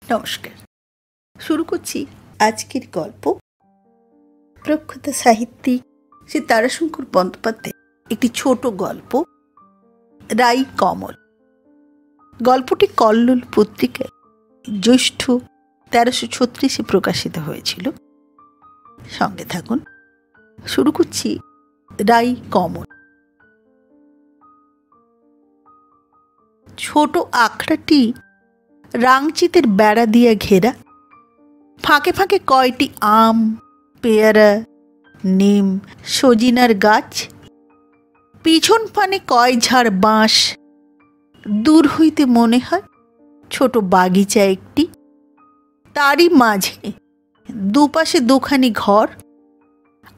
নমস্কার। শুরু করছি আজকের গল্প। প্রখ্যাত সাহিত্যিক শ্রী তারাশঙ্কর বন্দ্যোপাধ্যায় একটি ছোট গল্প, রাই কমল। গল্পটি কল্লোল পত্রিকায় জ্যৈষ্ঠ 1336 প্রকাশিত হয়েছিল। সঙ্গে থাকুন। শুরু করছি রাই কমল। ছোট আখড়াটি রাংচিতের বেড়া দিয়ে ঘেরা। ফাঁকে ফাঁকে কয়টি আম, পেয়ারা, নিম, সজিনার গাছ। পিছন পানে কয় ঝাড় বাঁশ। দূর হইতে মনে হয় ছোট বাগিচা একটি। তারই মাঝে দুপাশে দুখানি ঘর,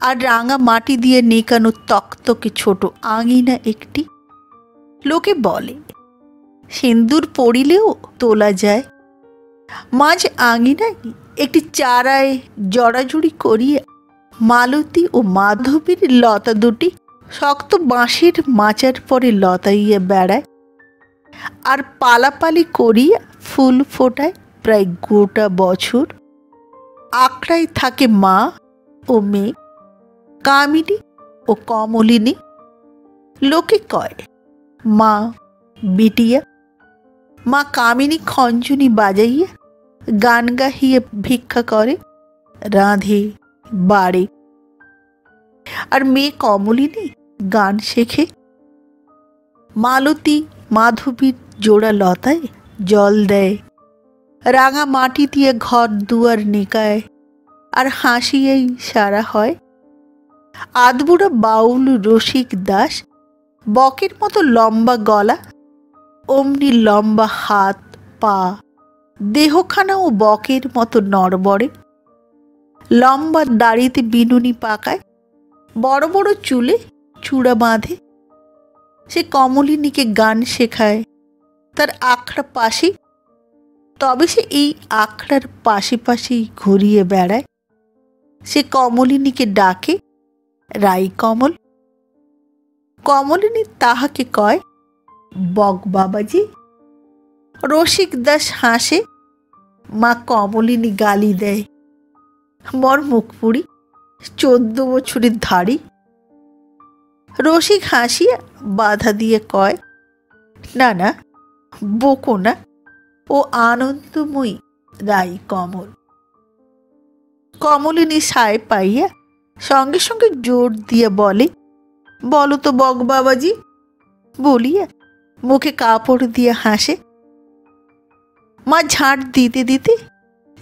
আর রাঙা মাটি দিয়ে নেকানো তকতকে ছোট আঙিনা একটি। লোকে বলে সিন্দুর পড়িলেও তোলা যায়। মাঝ আঙিনায় একটি চারায় জড়াজড়ি করিয়া মালতী ও মাধবীর লতা দুটি শক্ত বাঁশের মাচার পরে লতাইয়া বেড়ায়, আর পালাপালি করিয়া ফুল ফোটায় প্রায় গোটা বছর। আখড়ায় থাকে মা ও মেয়ে, কামিনী ও কমলিনী। লোকে কয় মা বিটিয়া। মা কামিনী খঞ্জনি বাজাইয়া গান গাহিয়া ভিক্ষা করে, রাঁধে, বাড়ে। আর মেয়ে কমলিনী গান শেখে। মালতী মাধবীর জোড়া লতায় জল দেয়, রাঙা মাটি দিয়ে ঘর দুয়ার নেকায়, আর হাসিয়াই সারা হয়। আধবুড়া বাউল রসিক দাস, বকের মতো লম্বা গলা, অমনি লম্বা হাত পা, দেহখানাও বকের মতো নড়বড়ে। লম্বা দাড়িতে বিনুনি পাকায়, বড় বড় চুলে চূড়া বাঁধে। সে কমলিনীকে গান শেখায় তার আখড়া পাশে। তবে সে এই আখড়ার পাশে পাশেই ঘুরিয়ে বেড়ায়। সে কমলিনীকে ডাকে রাই কমল। কমলিনী তাহাকে কয় বক বাবাজি। রসিক দাস হাসে, মা কমলিনী গালি দেয়, মর মুখ পুড়ি, 14 বছরের ধাড়ি। রসিক হাসিয়া বাধা দিয়ে কয়, না না, বকো না, ও আনন্দময়ী রাই কমল। কমলিনী সায় পাইয়া সঙ্গে সঙ্গে জোর দিয়ে বলে, বলো তো বক বাবাজি, বলিয়া মুখে কাপড় দিয়ে হাসে। মা ঝাঁট দিতে দিতে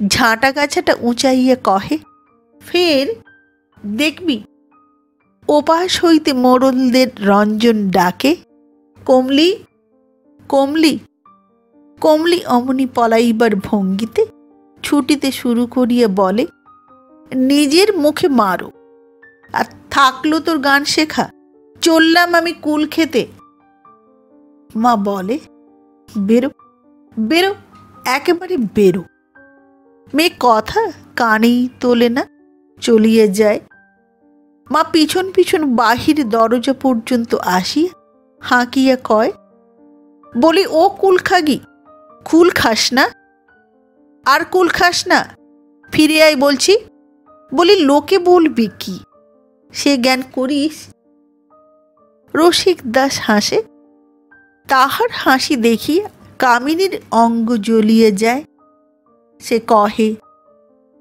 ঝাঁটা গাছাটা উঁচাইয়া কহে, ফের দেখবি। ওপাশ হইতে মোড়লদের রঞ্জন ডাকে, কমলি, কমলি। কমলি অমনি পলাইবার ভঙ্গিতে ছুটিতে শুরু করিয়া বলে, নিজের মুখে মারো, আর থাকলো তোর গান শেখা, চললাম আমি কুল খেতে। মা বলে, বেরো বেরো, একেবারে বেরো। মেয়ে কথা কানেই তোলে না, চলিয়ে যায়। মা পিছন পিছন বাহির দরজা পর্যন্ত আসিয়া হাঁকিয়া কয়, বলি ও কুল খাগি, কুল খাস না, আর কুল খাস না, ফিরে আয় বলছি। বলি লোকে বলবি কি, সে জ্ঞান করিস। রসিক দাস হাসে। তাহার হাসি দেখিয়া কামিনীর অঙ্গ জ্বলিয়ে যায়। সে কহে,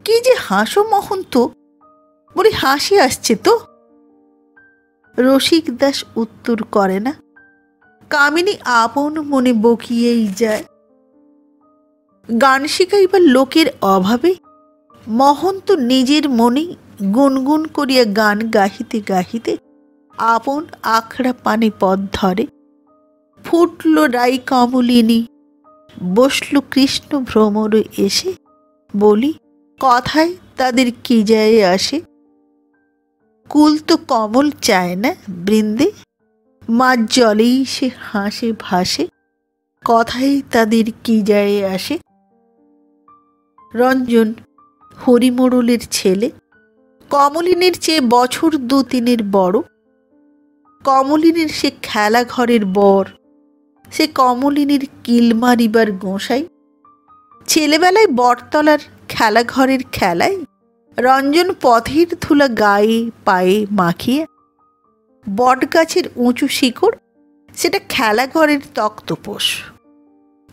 কি যে হাসো মহন্ত। বলি হাসি আসছে তো। রসিক দাস উত্তর করে না। কামিনী আপন মনে বকিয়েই যায়। গান শিখাইবার লোকের অভাবে মহন্ত নিজের মনেই গুনগুন করিয়া গান গাহিতে গাহিতে আপন আখড়া পানে পথ ধরে। ফুটল রাই কমলিনী, বসল কৃষ্ণ ভ্রমর এসে। বলি কথায় তাদের কি যায় আসে। কুল তো কমল চায় না বৃন্দে, মাঝ জলেই সে হাসে ভাসে। কথায় তাদের কি যায় আসে। রঞ্জন হরিমোড়লের ছেলে, কমলিনীর চেয়ে বছর 2-3 বড়। কমলিনীর সে খেলা ঘরের বর, সে কমলিনীর কিল মারিবার গোঁসাই। ছেলেবেলায় বটতলার খেলাঘরের খেলায় রঞ্জন পথের ধুলা গায়ে পায়ে মাখিয়ে বটগাছের উঁচু শিকড়, সেটা খেলাঘরের তক্তপোষ,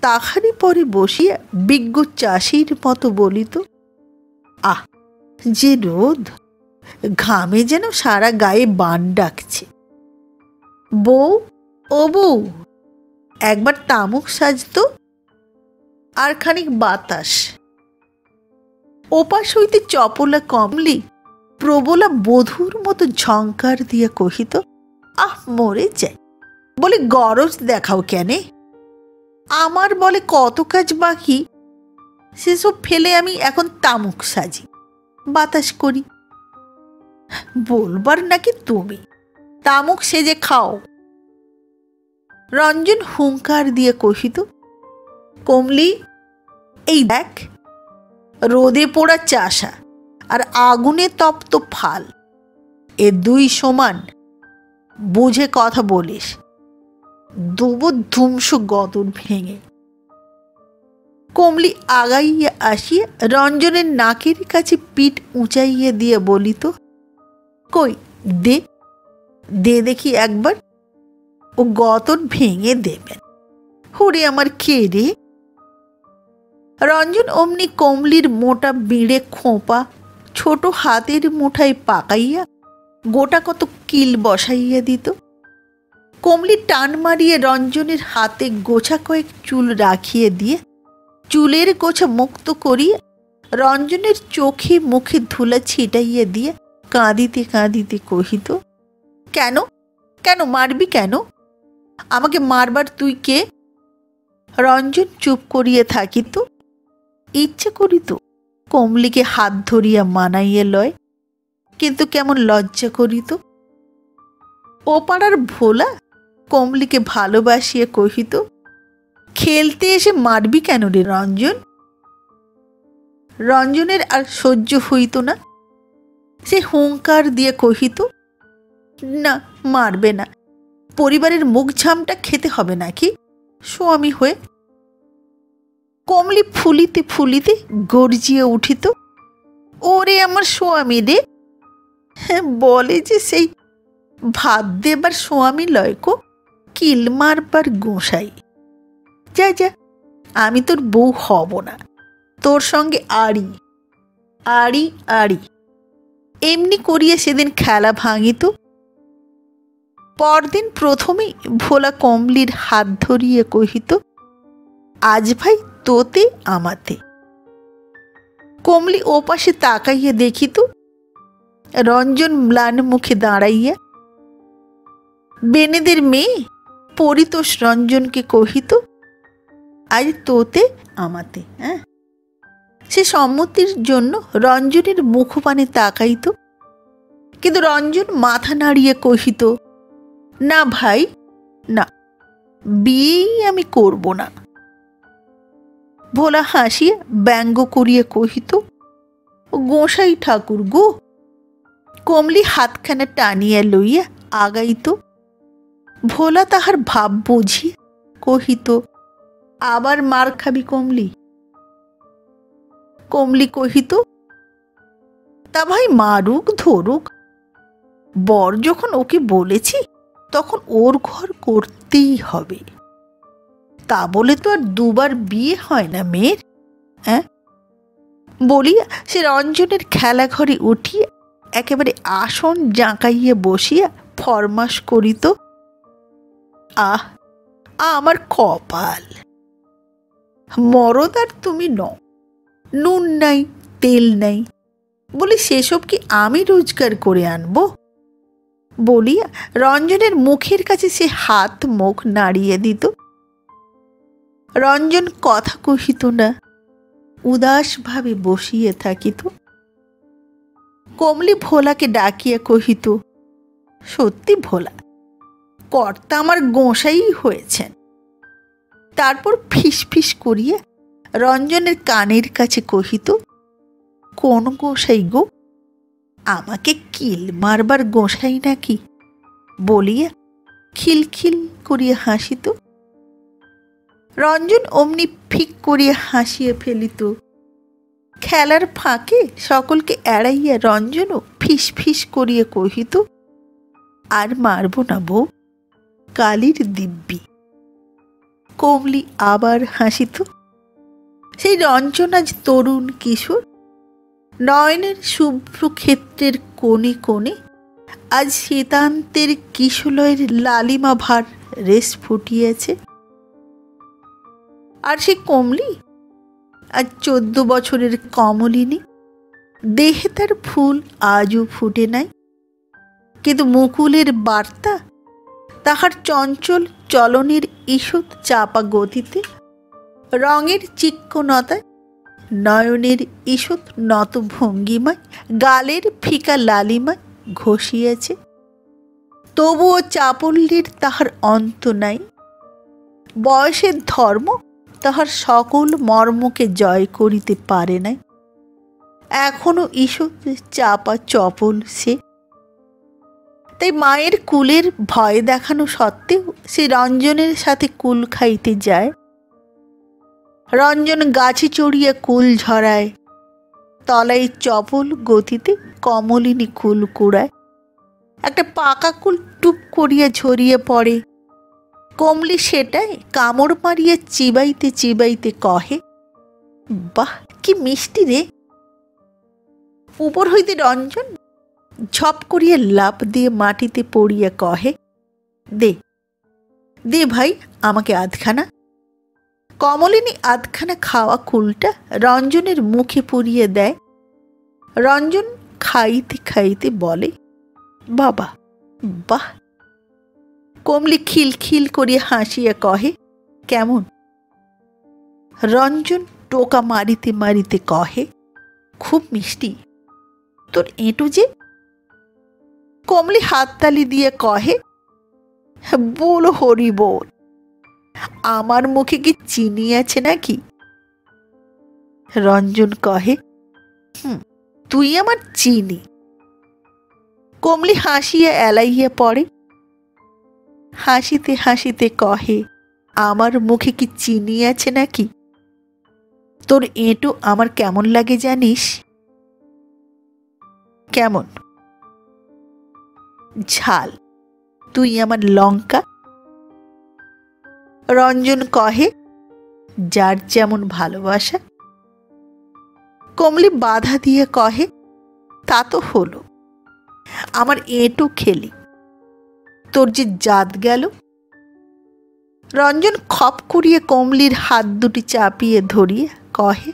তাহারই পরে বসিয়া বিজ্ঞ চাষির মতো বলিত, আহ যে রোদ, ঘামে যেন সারা গায়ে বান ডাকছে। বউ, ও বউ, একবার তামুক সাজত। আর খানিক বাতাস। ওপাশ হইতে চপলা কমলি প্রবলা বধূর মতো ঝংকার দিয়া কহিত, আহ মরে যাই, বলে গরজ দেখাও কেনে? আমার বলে কত কাজ বাকি, সেসব ফেলে আমি এখন তামুক সাজি, বাতাস করি। বলবার নাকি তুমি, তামুক সেজে খাও। রঞ্জন হুঙ্কার দিয়ে কহিত, কমলি, এই দেখ, রোদে পোড়া চাষা আর আগুনে তপ্ত ফাল, এ দুই সমান, বুঝে কথা বলিস, দুবো ধুমস গদর ভেঙে। কমলি আগাইয়া আসিয়া রঞ্জনের নাকের কাছে পিঠ উঁচাইয়া দিয়ে বলিত, কই দে, দে দেখি একবার। ও গতর ভেঙে দেবেন। হরে আমার কে রে? রঞ্জন অমনি কমলির মোটা বিড়ে খোঁপা ছোট হাতের মুঠায় পাকাইয়া গোটা কত কিল বসাইয়া দিত। কমলি টান মারিয়ে রঞ্জনের হাতে গোছা কয়েক চুল রাখিয়ে দিয়ে চুলের গোছা মুক্ত করিয়া রঞ্জনের চোখে মুখে ধুলা ছিটাইয়া দিয়ে কাঁদিতে কাঁদিতে কহিত, কেন কেন মারবি কেন? আমাকে মারবার তুই কে? রঞ্জন চুপ করিয়া থাকিত। ইচ্ছে করিত কমলিকে হাত ধরিয়া মানাইয়া লয়, কিন্তু কেমন লজ্জা করিত। ও পাড়ার ভোলা কমলিকে ভালোবাসিয়া কহিত, খেলতে এসে মারবি কেন রে রঞ্জন? রঞ্জনের আর সহ্য হইত না। সে হুঙ্কার দিয়ে কহিত, না, মারবে না, পরিবারের মুখ ঝামটা খেতে হবে নাকি স্বামী হয়ে? কমলি ফুলিতে ফুলিতে গর্জিয়ে উঠিত, ওরে আমার স্বামী রে, বলে যে সেই ভাত দেবার স্বামী লয়কো, কিল মারবার গোসাই। যা যা, আমি তোর বউ হব না, তোর সঙ্গে আড়ি আড়ি আড়ি। এমনি করিয়া সেদিন খেলা ভাঙিত। পরদিন প্রথমেই ভোলা কমলির হাত ধরিয়া কহিত, আজ ভাই তোতে আমাতে। কমলি ওপাশে তাকাইয়া দেখিত রঞ্জন ম্লান মুখে দাঁড়াইয়া। বেনেদের মেয়ে পরিতোষ রঞ্জনকে কহিত, আজ তোতে আমাতে। হ্যাঁ, সে সম্মতির জন্য রঞ্জনের মুখপানে তাকাইত, কিন্তু রঞ্জন মাথা নাড়িয়ে কহিত, না ভাই না, বিয়েই আমি করব না। ভোলা হাসিয়া ব্যঙ্গ করিয়া কহিত, গোসাই ঠাকুর গো। কমলি হাতখানা টানিয়া লইয়া আগাইত। ভোলা তাহার ভাব বুঝিয়া কহিত, আবার মার খাবি কমলি? কমলি কহিত, তা ভাই মারুক ধরুক, বর যখন ওকে বলেছি তখন ওর ঘর করতেই হবে। তা বলে তো আর দুবার বিয়ে হয় না মেয়ের। হ্যাঁ, বলিয়া সে রঞ্জনের খেলাঘরে উঠিয়া একেবারে আসন জাঁকাইয়া বসিয়া ফরমাস করিত, আহ আমার কপাল, মরদ আর তুমি নও, নুন নাই তেল নাই, বলি সেসব কি আমি রোজগার করে আনবো? বলিয়া রঞ্জনের মুখের কাছে সে হাত মুখ নাড়িয়ে দিত। রঞ্জন কথা কহিত না, উদাসভাবে বসিয়া থাকিত। কমলি ভোলাকে ডাকিয়া কহিত, সত্যি ভোলা, কর্তা আমার গোসাই হয়েছেন। তারপর ফিস ফিস করিয়া রঞ্জনের কানের কাছে কহিত, কোন গোসাই গো? আমাকে কিল মারবার গোসাই নাকি? বলিয়া খিলখিল করিয়া হাসিত। রঞ্জন অমনি ফিক করিয়া হাসিয়া ফেলিত। খেলার ফাঁকে সকলকে এড়াইয়া রঞ্জনও ফিস ফিস করিয়া কহিত, আর মারব না বউ, কালির দিব্যি। কমলি আবার হাসিত। সেই রঞ্জন আজ তরুণ কিশোর, নয়নের শুভ্র ক্ষেত্রের কোণে কোণে আজ শীতান্তের কিশলয়ের লালিমা ভার রেশ ফুটিয়েছে। আর সে কমলি আজ 14 বছরের কমলিনী, দেহে তার ফুল আজও ফুটে নাই, কিন্তু মুকুলের বার্তা তাহার চঞ্চল চলনের ঈষৎ চাপা গতিতে, রঙের চিক্কণতায়, নয়নের ঈষৎ নত ভঙ্গিমায়, গালের ফিকা লালিমায় ঘষিয়েছে। তবুও চাপল্যের তাহার অন্ত নাই। বয়সের ধর্ম তাহার সকল মর্মকে জয় করিতে পারে নাই। এখনো ঈষৎ চাপা চপল সে। তাই মায়ের কুলের ভয় দেখানো সত্ত্বেও সে রঞ্জনের সাথে কুল খাইতে যায়। রঞ্জন গাছে চড়িয়া কুল ঝরায়, তলায় চপল গতিতে কমলিনী কুল কুড়ায়। একটা পাকা কুল টুপ করিয়া ঝরিয়ে পড়ে। কমলি সেটাই কামড় মারিয়া চিবাইতে চিবাইতে কহে, বাহ, কি মিষ্টি রে। উপর হইতে রঞ্জন ঝপ করিয়া লাফ দিয়ে মাটিতে পড়িয়া কহে, দে দে ভাই, আমাকে আধখানা। কমলিনী আধখানা খাওয়া কুলটা রঞ্জনের মুখে পুরিয়ে দেয়। রঞ্জন খাইতে খাইতে বলে, বাবা, বাহ। কমলি খিলখিল করিয়া হাসিয়া কহে, কেমন? রঞ্জন টোকা মারিতে মারিতে কহে, খুব মিষ্টি। তোর এঁটু যে। কমলি হাততালি দিয়ে কহে, বলো হরি বল, আমার মুখে কি চিনি আছে নাকি? রঞ্জন কহে, তুই আমার চিনি। কমলি হাসিয়া এলাইয়া পড়ে। হাসিতে হাসিতে কহে, আমার মুখে কি চিনি আছে নাকি? তোর এঁটো আমার কেমন লাগে জানিস? কেমন? ঝাল। তুই আমার লঙ্কা। রঞ্জন কহে, যার যেমন ভালোবাসা। কমলি বাধা দিয়ে কহে, তা তো হলো, আমার এঁটো খেলি, তোর যে জাত গেল। রঞ্জন খপ করিয়ে কমলির হাত দুটি চাপিয়ে ধরিয়ে কহে,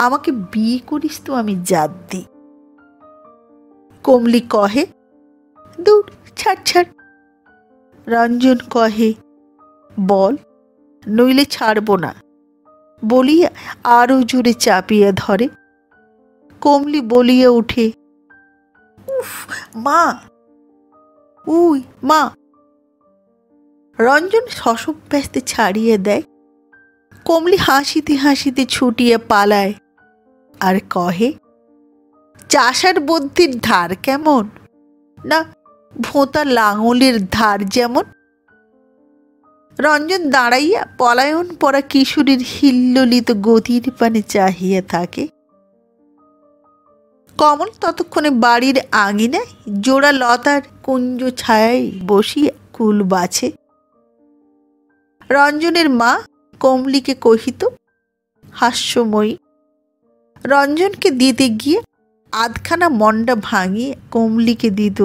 আমাকে বিয়ে করিস তো আমি জাত দিই। কমলি কহে, দূর, ছাড় ছাড়। রঞ্জন কহে, বল, নইলে ছাড়ব না, বলিয়া আরো জোরে চাপিয়া ধরে। কমলি বলিয়া উঠে, উফ মা, উই মা। রঞ্জন শশব্যস্তে ছাড়িয়ে দেয়। কমলি হাসিতে হাসিতে ছুটিয়া পালায় আর কহে, চাষার বুদ্ধির ধার কেমন, না ভোঁতা লাঙলের ধার যেমন। রঞ্জন দাঁড়াইয়া পলায়ন পরা কিশোরীর হিল্লোলিত গতির পানে চাহিয়া থাকে। কমল ততক্ষণে বাড়ির আঙিনায় জোড়া লতার কুঞ্জ ছায়ায় বসিয়া কুল বাছে। রঞ্জনের মা কমলিকে কহিত, হাস্যময়ী। রঞ্জনকে দিতে গিয়ে আধখানা মন্ডা ভাঙিয়ে কমলিকে দিত।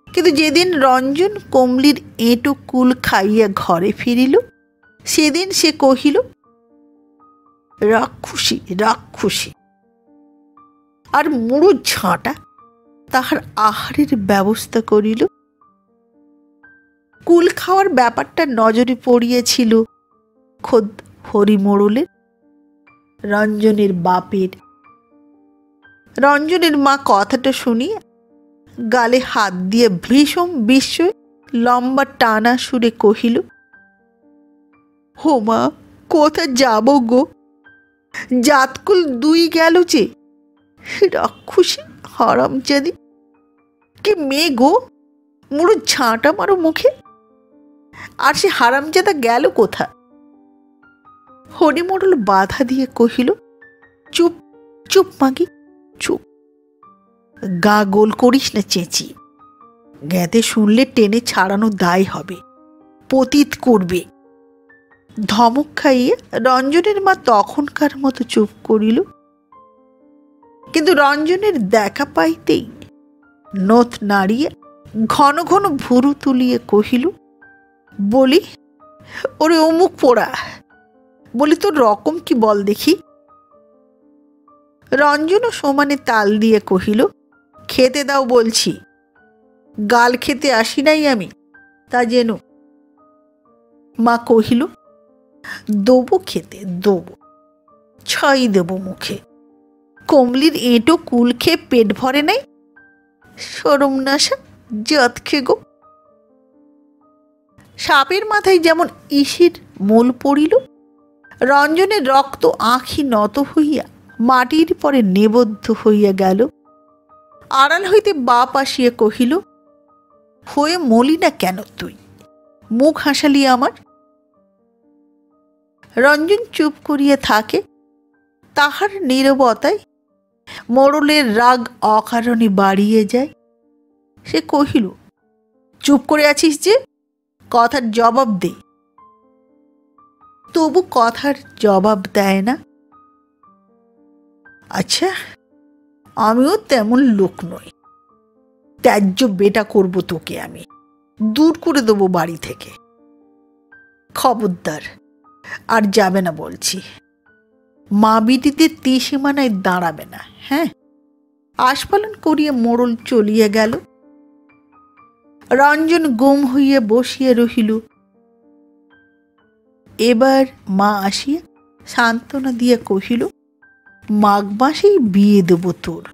কিন্তু যেদিন রঞ্জন কমলির এঁটো কুল খাইয়া ঘরে ফিরিল, সেদিন সে কহিল, রাক্ষসী রাক্ষসী। আর মুড়ো ঝাঁটা তাহার আহারের ব্যবস্থা করিল। কুল খাওয়ার ব্যাপারটা নজরে পড়িয়েছিল খোদ হরিমোড়লের, রঞ্জনের বাপের। রঞ্জনের মা কথাটা শুনিয়া গালে হাত দিয়ে ভীষণ বিস্ময়ে লম্বা টানা সুরে কহিল, হো মা, কোথা যাব গো, জাতকুল দুই গেল যে। রাক্ষসী, হারামজাদি, কি মেয়ে গো, মুড়ো ঝাঁটা মারো মুখে। আর সে হারামজাদা গেল কোথা? হরিমোড়ল বাধা দিয়ে কহিল, চুপ চুপ মাগি, চুপ, গা গোল করিস না চেঁচি, জ্ঞাতে শুনলে টেনে ছাড়ানো দায় হবে, পতিত করবে। ধমক খাইয়ে রঞ্জনের মা তখনকার মতো চুপ করিল। কিন্তু রঞ্জনের দেখা পাইতেই নথ নাড়িয়ে ঘন ঘন ভুরু তুলিয়ে কহিল, বলি ওরে অমুক পোড়া, বলি তোর রকম কি বল দেখি। রঞ্জনও সমানে তাল দিয়ে কহিল, খেতে দাও বলছি, গাল খেতে আসি নাই আমি, তা যেন। মা কহিল, দেবো খেতে, দেবো, ছাই দেব মুখে, কমলির এঁটো কুল খেয়ে পেট ভরে নাই, সরম নাশা জাত খেয়ে গো। সাপের মাথায় যেমন ইসির মোল পড়িল, রঞ্জনের রক্ত আঁখি নত হইয়া মাটির পরে নিবদ্ধ হইয়া গেল। আড়াল হইতে বাপ আসিয়া কহিল, হয়ে মলি না কেন তুই, মুখ হাসালি আমার। রঞ্জন চুপ করিয়া থাকে। তাহার নীরবতায় মোড়লের রাগ অকারণে বাড়িয়ে যায়। সে কহিল, চুপ করে আছিস যে, কথার জবাব দে। তবু কথার জবাব দেয় না। আচ্ছা, আমিও তেমন লোক নই, ত্যায্য বেটা করব তোকে আমি, দূর করে দেবো বাড়ি থেকে। খবরদার আর যাবে না বলছি, মা বিটিতে ত্রিসীমানায় দাঁড়াবে না। হ্যাঁ। আস্ফালন করিয়া মোড়ল চলিয়া গেল। রঞ্জন গুম হইয়া বসিয়া রহিল। এবার মা আসিয়া সান্ত্বনা দিয়া কহিল, মাঘ মাসেই বিয়ে দেব তোর,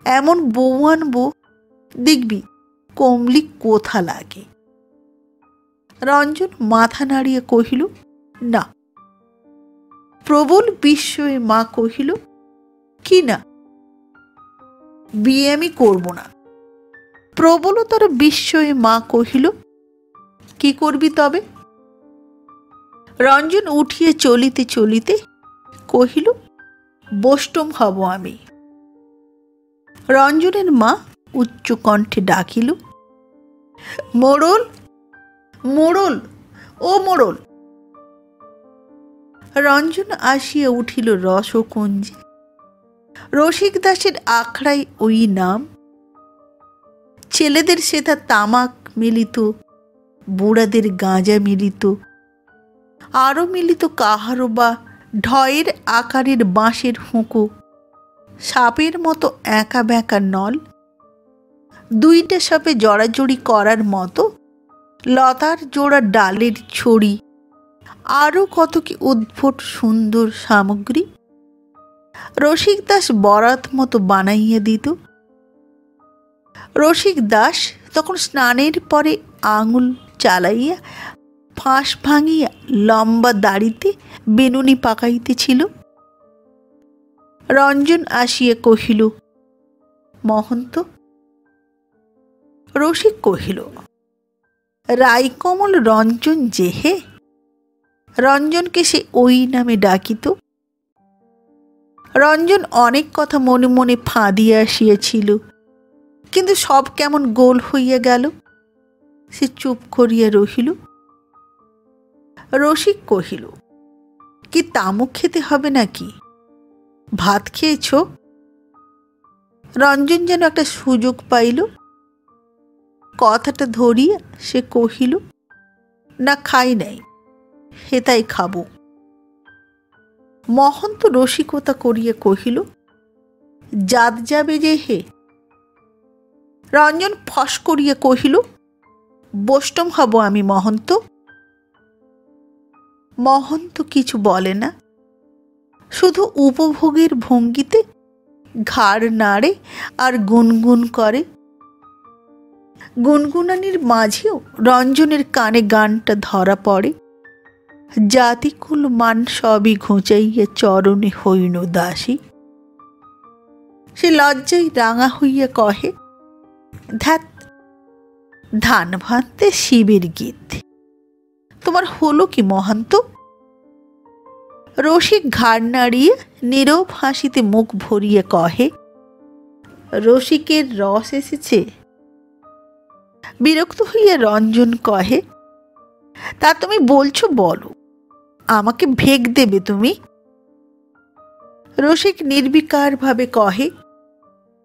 এমন বউ আনবো দেখবি কমলি কোথা লাগে। রঞ্জন মাথা নাড়িয়া কহিল, না। প্রবল বিস্ময়ে মা কহিল, কি না? বিয়ে আমি করব না। প্রবলতর বিস্ময়ে মা কহিল, কি করবি তবে? রঞ্জন উঠিয়া চলিতে চলিতে কহিল, বষ্টম হব আমি। রঞ্জনের মা উচ্চ কণ্ঠে ডাকিল, মোড়ল, মোড়ল, ও মোড়ল। রঞ্জন আসিয়া উঠিল রসকুঞ্জে। রসিক দাসের আখড়ায় ওই নাম। ছেলেদের সেথা তামাক মিলিত, বুড়াদের গাঁজা মিলিত, আরও মিলিত কাহারও বা ঢয়ের আকারের বাঁশের হুঁকো, সাপের মতো একা ব্যাঁকা নল, দুইটা সাপে জড়াজড়ি করার মতো লতার জোড়া ডালের ছড়ি, আরও কত কি উদ্ভট সুন্দর সামগ্রী রসিক দাস বরাত মতো বানাইয়া দিত। রসিক দাস তখন স্নানের পরে আঙুল চালাইয়া ফাঁস ভাঙিয়া লম্বা দাড়িতে বেনুনি পাকাইতেছিল। রঞ্জন আসিয়া কহিল, মহন্ত। রসিক কহিল, রায়কমল রঞ্জন যেহে। রঞ্জনকে সে ওই নামে ডাকিত। রঞ্জন অনেক কথা মনে মনে ফাঁদিয়া আসিয়াছিল, কিন্তু সব কেমন গোল হইয়া গেল। সে চুপ করিয়া রহিল। রসিক কহিল, কি তামুক খেতে হবে নাকি? ভাত খেয়েছ? রঞ্জন যেন একটা সুযোগ পাইল। কথাটা ধরিয়া সে কহিল, না খাই নাই, হেতাই খাব। মহন্ত রসিকতা করিয়া কহিল, জাত যাবে যে হে। রঞ্জন ফস করিয়া কহিল, বষ্টম হব আমি মহন্ত। মহন্ত কিছু বলে না, শুধু উপভোগের ভঙ্গিতে ঘাড় নাড়ে আর গুনগুন করে। গুনগুনানির মাঝেও রঞ্জনের কানে গানটা ধরা পড়ে, জাতিকুল মান সবই ঘুচাইয়া চরণে হইন দাসী। সে লজ্জায় রাঙা হইয়া কহে, ধ্যাত, ধান ভানতে শিবের গীত, তোমার হলো কি মহান্ত? রসিক ঘাড় নাড়িয়ে নীরব হাসিতে মুখ ভরিয়ে কহে, রসিকের রস এসেছে। বিরক্ত হইয়া রঞ্জন কহে, তা তুমি বলছো বলো, আমাকে ভেগ দেবে তুমি? রসিক নির্বিকার ভাবে কহে,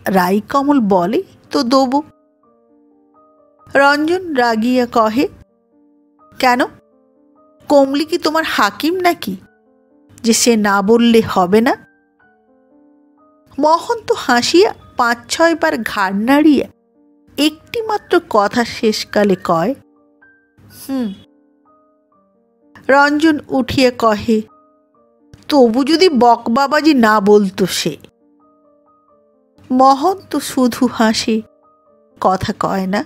রাইকমল বলে তো দেব। রঞ্জন রাগিয়া কহে, কেন, কমলি কি তোমার হাকিম নাকি যে সে না বললে হবে না? মহন্ত হাসিয়া ৫-৬ বার ঘাড় নাড়িয়া একটি মাত্র কথা শেষকালে কয়, রঞ্জন উঠিয়া কহে, তবু যদি বকবাবাজি না বলতো সে। মহন্ত শুধু হাসে, কথা কয় না।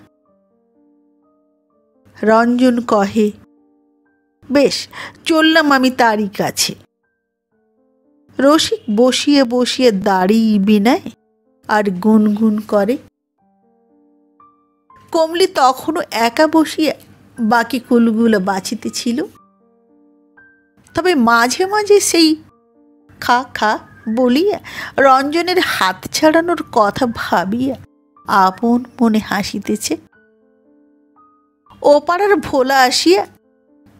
রঞ্জন কহে, বেশ, চললাম আমি তারই কাছে। রসিক বসিয়ে বসিয়ে দাড়ি বিনায় আর গুনগুন করে। কমলি তখনও একা বসিয়া বাকি কুলগুলো বাছিতেছিল। তবে মাঝে মাঝে সেই খা খা বলিয়া রঞ্জনের হাত ছাড়ানোর কথা ভাবিয়া আপন মনে হাসিতেছে। ওপাড়ার ভোলা আসিয়া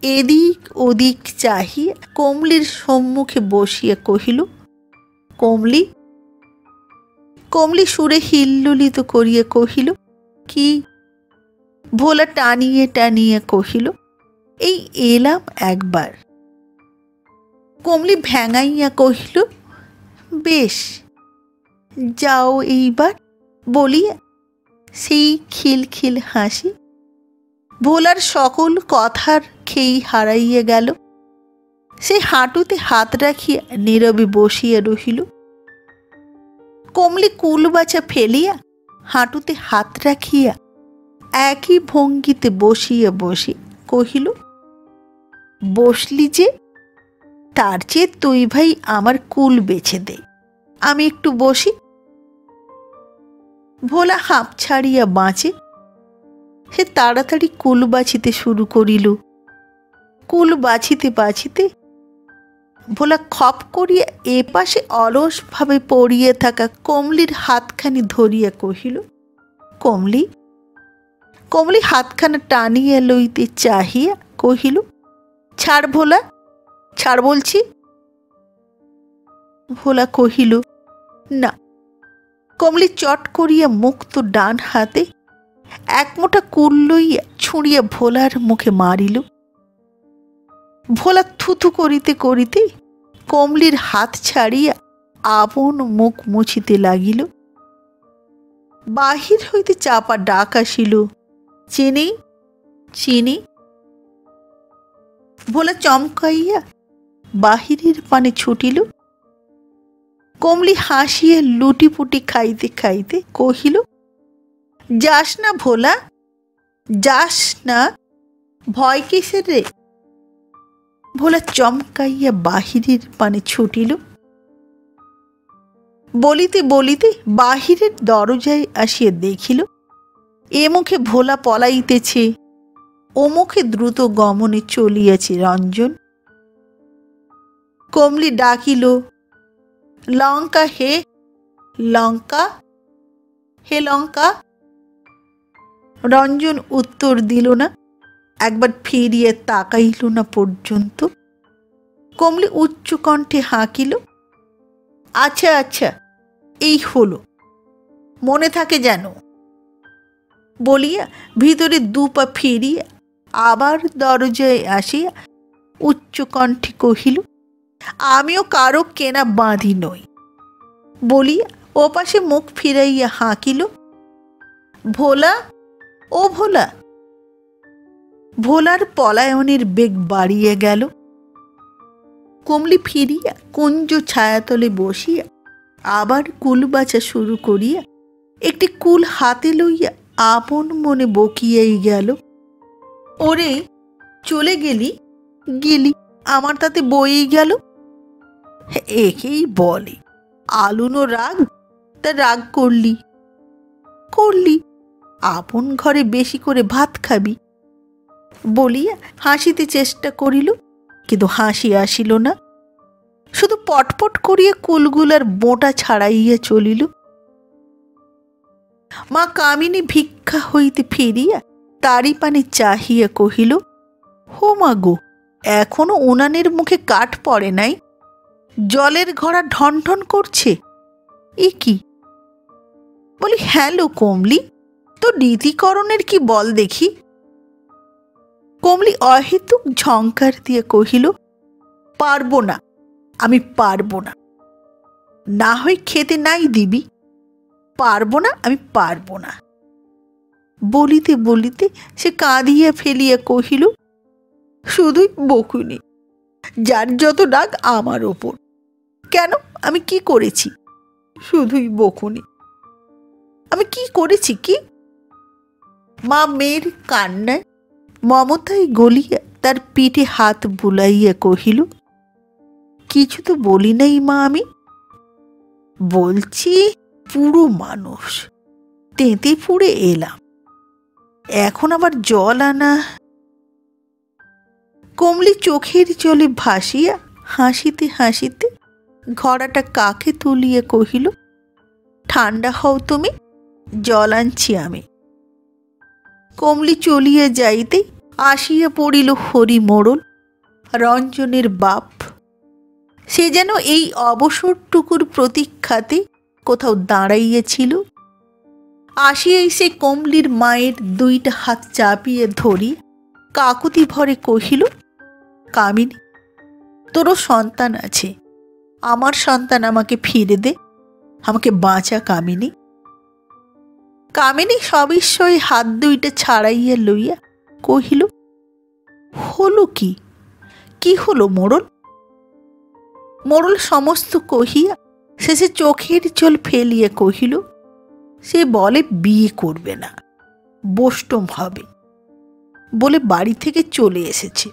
এদিক ওদিক চাহিয়া কমলির সম্মুখে বসিয়া কহিল, কমলি। কমলি সুরে হিল্লোলিত করিয়া কহিল, কি? ভোলা টানিয়ে টানিয়ে কহিল, এই এলাম একবার। কমলি ভেঙাইয়া কহিল, বেশ, যাও এইবার বলিয়া সেই খিলখিল হাসি ভোলার সকল কথার খেই হারাইয়া গেল। সে হাঁটুতে হাত রাখিয়া নীরবে বসিয়া রহিল। কমলি কুলবাচা ফেলিয়া হাঁটুতে হাত রাখিয়া একই ভঙ্গিতে বসিয়া বসে কহিল, বসলি যে, তার চেয়ে তুই ভাই আমার কুল বেছে দে, আমি একটু বসি। ভোলা হাঁপ ছাড়িয়া বাঁচে। সে তাড়াতাড়ি কুল বাছিতে শুরু করিল। কুল বাছিতে বাছিতে ভোলা খপ করিয়া এপাশে অলসভাবে পড়িয়া থাকা কমলির হাতখানি ধরিয়া কহিল, কমলি। কমলি হাতখানা টানিয়া লইতে চাহিয়া কহিল, ছাড় ভোলা, ছাড় বলছি। ভোলা কহিল, না। কমলি চট করিয়া মুক্ত ডান হাতে এক মোটা কুল লইয়া ছুঁড়িয়া ভোলার মুখে মারিল। ভোলা থুথু করিতে করিতে কমলির হাত ছাড়িয়া আপন মুখ মুছিতে লাগিল। বাহির হইতে চাপা ডাক আসিল, চিনি, চিনি। ভোলা চমকাইয়া বাহিরের পানে ছুটিল। কমলি হাসিয়া লুটিপুটি খাইতে খাইতে কহিল, যাস না ভোলা, যাস না, ভয় কিসের রে? ভোলা চমকাইয়া বাহিরের পানে ছুটিল। বলিতে বলিতে বাহিরের দরজায় আসিয়া দেখিল, এ মুখে ভোলা পলাইতেছে, ও মুখে দ্রুত গমনে চলিয়াছে রঞ্জন। কমলি ডাকিল, লঙ্কা হে, লঙ্কা হে, লঙ্কা। রঞ্জন উত্তর দিল না, একবার ফিরিয়ে তাকাইল না পর্যন্ত। কমলি উচ্চ কণ্ঠে হাঁকিল, আচ্ছা আচ্ছা, এই হলো, মনে থাকে যেন। বলিয়া ভিতরে 2 পা ফিরিয়া আবার দরজায় আসিয়া উচ্চ কণ্ঠে কহিল, আমিও কারো কেনা বাঁধি নই। বলিয়া ওপাশে মুখ ফিরাইয়া হাঁকিল, ভোলা, ও ভোলা। ভোলার পলায়নের বেগ বাড়িয়ে গেল। কমলি ফিরিয়া কুঞ্জ ছায়াতলে বসিয়া আবার কুল বাছা শুরু করিয়া একটি কুল হাতে লইয়া আপন মনে বকিয়াই গেল, ওরে চলে গেলি, গেলি, আমার তাতে বই গেল। একেই বলে আলুনো রাগ, তা রাগ করলি, করলি, আপন ঘরে বেশি করে ভাত খাবি, বলিয়া হাসিতে চেষ্টা করিল, কিন্তু হাসি আসিল না। শুধু পটপট করিয়া কুলগুলার বোঁটা ছাড়াইয়া চলিল। মা কামিনী ভিক্ষা হইতে ফিরিয়া তারি পানে চাহিয়া কহিল, হো মা গো, এখনো উনানের মুখে কাঠ পড়ে নাই, জলের ঘড়া ঢন ঢন করছে, এ কি? বলি, হ্যালো কমলি, তো রীতিকরণের কি বল দেখি। কমলি অহেতুক ঝংকার দিয়ে কহিল, পারবো না, আমি পারবো না, না হয় খেতে নাই দিবি, পারবো না, আমি পারবো না। বলিতে বলিতে সে কাঁদিয়া ফেলিয়া কহিল, শুধুই বকুনি, যার যত রাগ আমার ওপর। কেন, আমি কি করেছি? শুধুই বকুনি, আমি কি করেছি কি? মা মেয়ের কান্নায় মমতায় গলিয়া তার পিঠে হাত বুলাইয়া কহিল, কিছু তো বলি নাই মা, আমি বলছি পুরো মানুষ, তেঁতে ফুড়ে এলাম, এখন আবার জল আনা। কমলি চোখের জলে ভাসিয়া হাসিতে হাসিতে ঘড়াটা কাকে তুলিয়া কহিল, ঠান্ডা হও তুমি, জল আনছি আমি। কমলি চলিয়া যাইতে আসিয়া পড়িল হরি মোড়ল, রঞ্জনের বাপ। সে যেন এই অবসরটুকুর প্রতীক্ষাতে কোথাও দাঁড়াইয়াছিল। আসিয়াই সে কমলির মায়ের দুইটা হাত চাপিয়ে ধরি কাকুতি ভরে কহিল, কামিনী, তোরও সন্তান আছে, আমার সন্তান আমাকে ফিরে দে, আমাকে বাঁচা কামিনী। কামিনী সবিস্ময়ে হাত দুইটা ছাড়াইয়া লইয়া কহিল, হলো কি? কি হলো মোড়ল? মোড়ল সমস্ত কহিয়া শেষে চোখের জল ফেলিয়া কহিল, সে বলে বিয়ে করবে না, বোষ্টম হবে বলে বাড়ি থেকে চলে এসেছে।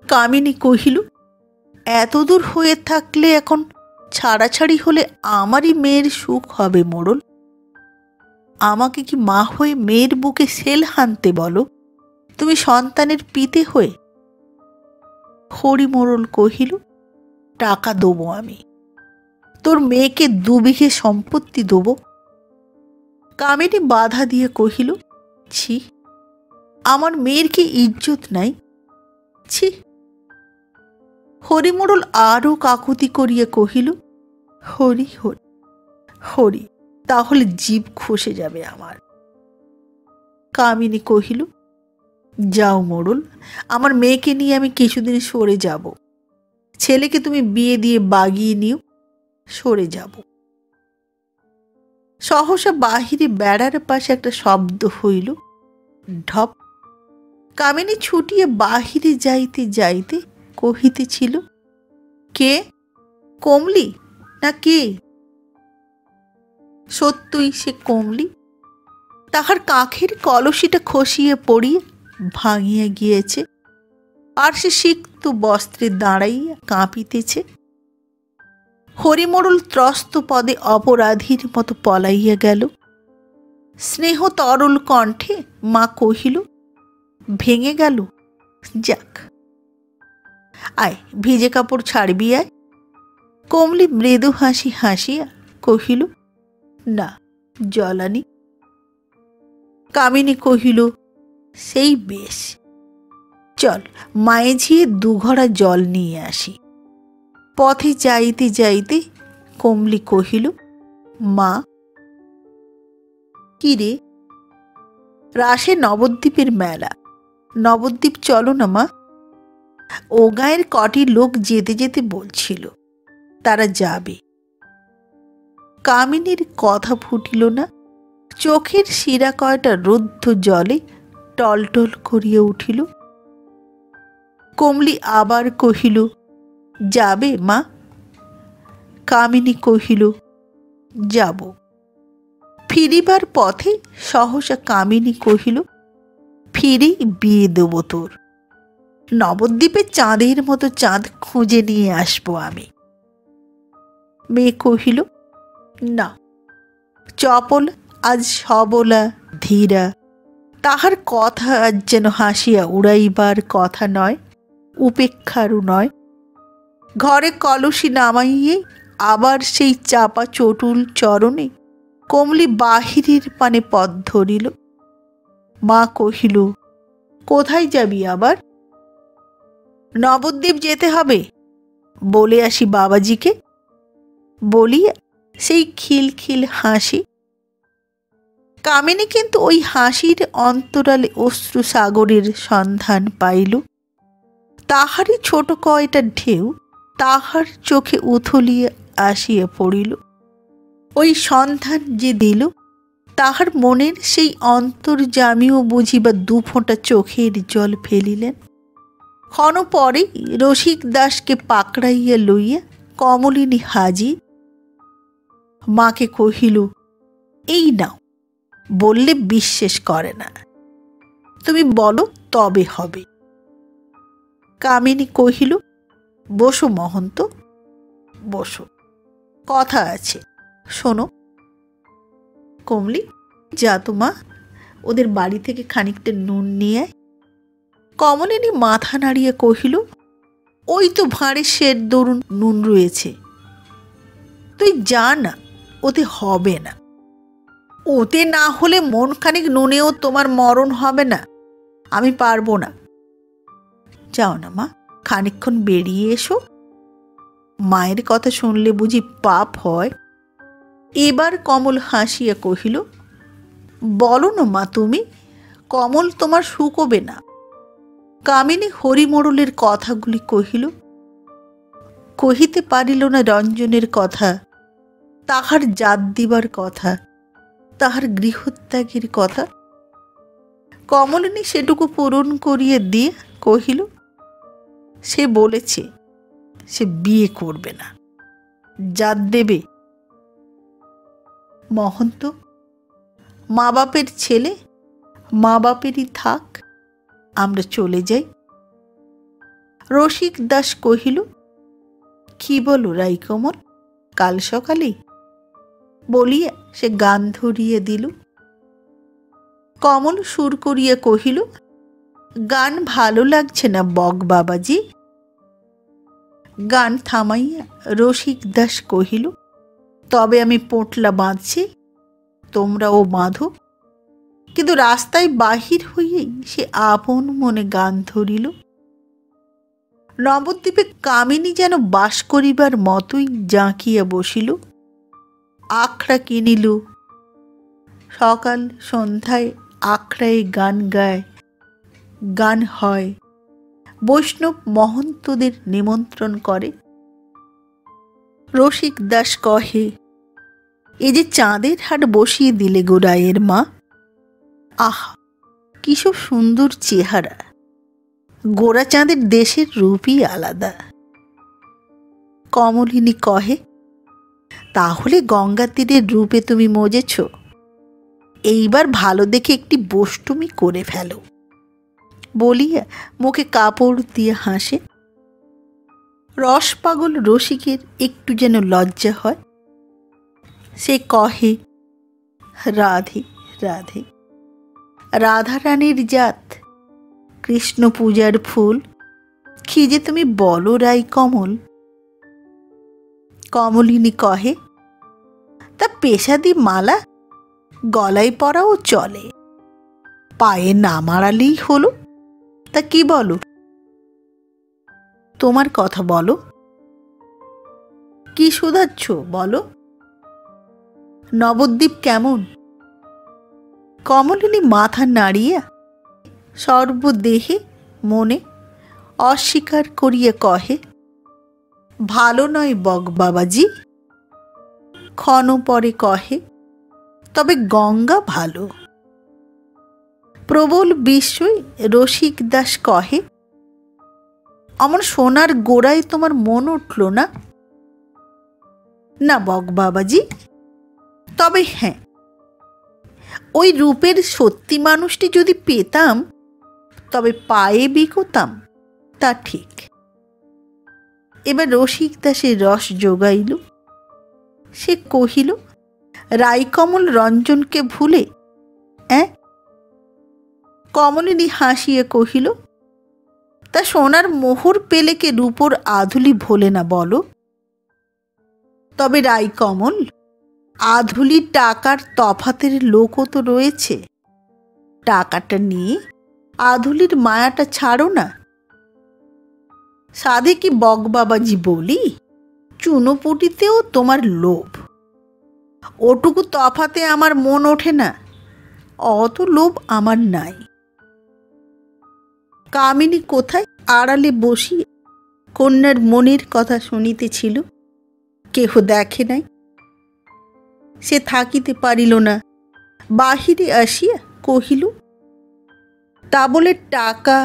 কামিনী কহিল, এতদূর হয়ে থাকলে এখন ছাড়াছাড়ি হলে আমারই মেয়ের সুখ হবে মোড়ল, আমাকে কি মা হয়ে মেয়ের বুকে সেল হানতে বলো, তুমি সন্তানের পিতে হয়ে? হরি মোড়ল কহিল, টাকা দেবো আমি, তোর মেয়েকে 2 বিঘে সম্পত্তি দেবো। কামিনী বাধা দিয়ে কহিল, ছি, আমার মেয়ের কি ইজ্জত নাই, ছি। হরি মোড়ল আরও কাকুতি করিয়া কহিল, হরি হরি হরি, তাহলে জীব খসে যাবে আমার। কামিনী কহিল, যাও মোড়ল, আমার মেয়েকে নিয়ে আমি কিছুদিন সরে যাব, ছেলেকে তুমি বিয়ে দিয়ে বাগিয়ে নিও, সরে যাব। সহসা বাহিরে বেড়ার পাশে একটা শব্দ হইল, ঢপ। কামিনী ছুটিয়ে বাহিরে যাইতে যাইতে কহিতেছিল, কে? কমলি না কে? সত্যই সে কমলি। তাহার কাখের কলসিটা খসিয়ে পড়িয়া ভাঙিয়া গিয়েছে, আর সে সিক্ত বস্ত্রে দাঁড়াইয়া কাঁপিতেছে। হরিমোড়ল ত্রস্ত পদে অপরাধীর মতো পলাইয়া গেল। স্নেহ তরল কণ্ঠে মা কহিল, ভেঙে গেল, যাক, আয় ভিজে কাপড় ছাড়বি আয়। কমলি মৃদু হাসি হাসিয়া কহিল, না, জল আনি। কামিনী কহিল, সেই বেশ, চল মায়ে ঝিয়ে 2 ঘড়া জল নিয়ে আসি। পথে যাইতে যাইতে কমলি কহিল, মা। কি রে? রাসে নবদ্বীপের মেলা, নবদ্বীপ চলো না মা। ও গায়ের কটি লোক যেতে যেতে বলছিল তারা যাবে। কামিনীর কথা ফুটিল না, চোখের শিরা কয়টা রুদ্ধ জলে টলটল করিয়া উঠিল। কমলি আবার কহিল, যাবে মা? কামিনী কহিল, যাব। ফিরিবার পথে সহসা কামিনী কহিল, ফিরেই বিয়ে দেব তোর, নবদ্বীপে চাঁদের মতো চাঁদ খুঁজে নিয়ে আসবো আমি। মেয়ে কহিল, না, চপল আজ সবলা ধীরা তাহার কথা আজ যেন হাসিয়া উড়াইবার কথা নয়, উপেক্ষারও নয়। ঘরে কলসি নামাইয়ে আবার সেই চাপা চটুল চরণে কমলি বাহিরের পানে পথ ধরিল। মা কহিল, কোথায় যাবি আবার? নবদ্বীপ যেতে হবে, বলে আসি বাবাজিকে, বলিয়া সেই খিলখিল হাসি। কামিনী কিন্তু ওই হাসির অন্তরালে অশ্রু সাগরের সন্ধান পাইল। তাহারই ছোট কয়টা ঢেউ তাহার চোখে উথলিয়া আসিয়া পড়িল। ওই সন্ধান যে দিল, তাহার মনের সেই অন্তর্যামীও বুঝিবা দুফোঁটা চোখের জল ফেলিলেন। ক্ষণ পরে রসিক দাসকে পাকড়াইয়া লইয়া কমলিনী হাজির। মাকে কহিল, এই নাও, বললে বিশ্বাস করে না, তুমি বলো তবে হবে। কামিনী কহিল, বসো মহন্ত, বসো, কথা আছে, শোনো। কমলি, যা তো মা, ওদের বাড়ি থেকে খানিকটা নুন নিয়ে আয়। কমলিনী মাথা নাড়িয়ে কহিল, ওই তো ভাঁড়ে সের দরুন নুন রয়েছে, তুই যা না, ওতে হবে না। ওতে না হলে মন খানিক নুনেও তোমার মরণ হবে না, আমি পারবো না। যাও না মা, খানিকক্ষণ বেরিয়ে এসো। মায়ের কথা শুনলে বুঝি পাপ হয়? এবার কমল হাসিয়া কহিল, বলো না মা তুমি, কমল তোমার শুকোবে না। কামিনী হরিমোড়লের কথাগুলি কহিল। কহিতে পারিল না রঞ্জনের কথা, তাহার জাত দিবার কথা, তাহার গৃহত্যাগের কথা। কমলিনী সেটুকু পূরণ করিয়ে দিয়ে কহিল, সে বলেছে সে বিয়ে করবে না, জাত দেবে। মহন্ত, মা বাপের ছেলে, মা বাপেরই থাক, আমরা চলে যাই। রসিক দাস কহিল, কি বলো রাইকমল, কাল সকালে? বলিয়া সে গান ধরিয়ে দিল। কমল সুর করিয়া কহিল, গান ভালো লাগছে না বক বাবাজি। গান থামাইয়া রসিক দাস কহিল, তবে আমি পোঁটলা বাঁধছি, তোমরাও বাঁধো। কিন্তু রাস্তায় বাহির হইয়েই সে আপন মনে গান ধরিল। নবদ্বীপে কামিনী যেন বাস করিবার মতোই জাঁকিয়া বসিল। আখড়া কিনিল, সকাল সন্ধ্যায় আখড়ায় গান গায়, গান হয়, বৈষ্ণব মহন্তদের নিমন্ত্রণ করে। রসিক দাস কহে, এ যে চাঁদের হাট বসিয়ে দিলে গো রায়ের মা। আহা, কি সব সুন্দর চেহারা, গোরা চাঁদের দেশের রূপই আলাদা। কমলিনী কহে, তাহলে গঙ্গা তীরের রূপে তুমি মজেছ, এইবার ভালো দেখে একটি বষ্টুমি করে ফেলো, বলিয়া মুখে কাপড় দিয়ে হাসে। রস পাগল রসিকের একটু যেন লজ্জা হয়। সে কহে, রাধে রাধে, রাধারানীর জাত, কৃষ্ণ পূজার ফুল, কি যে তুমি বলো রাই কমল। কমলিনী কহে, তা পেশাদি মালা গলায় পরাও চলে, পায়ে না মারালেই হলো, তা কি বলো? তোমার কথা বলো, কি শুধাচ্ছ বলো? নবদ্বীপ কেমন? কমলিনী মাথা নাড়িয়া সর্বদেহে মনে অস্বীকার করিয়া কহে, ভালো নয় বক বাবাজি। ক্ষণ পরে কহে, তবে গঙ্গা ভালো। প্রবল বিস্ময় রসিক দাস কহে, আমার সোনার গোড়ায় তোমার মন উঠল না? না বক বাবাজি, তবে হ্যাঁ, ওই রূপের সত্যি মানুষটি যদি পেতাম, তবে পায়ে বিকোতাম, তা ঠিক। এবার রসিক দাসের রস যোগাইল। সে কহিল, রাইকমল রঞ্জনকে ভুলে কমলিনী হাসিয়ে কহিল, তা সোনার মোহর পেলে কে রূপোর আধুলি ভোলে না বলো? তবে রাই কমল, আধুলির টাকার তফাতের লোকও তো রয়েছে। টাকাটা নিয়ে আধুলির মায়াটা ছাড়ো না। সাধে কি বকবাবাজি বলি, চুনোপুটিতেও তোমার লোভ। ওটুকু তফাতে আমার মন ওঠে না, অত লোভ আমার নাই। কামিনী কোথায় আড়ালে বসিয়ে কন্যার মনের কথা শুনিতেছিল, কেহ দেখে নাই। সে থাকিতে পারিল না, বাহিরে আসিয়া কহিল, তা বলে টাকা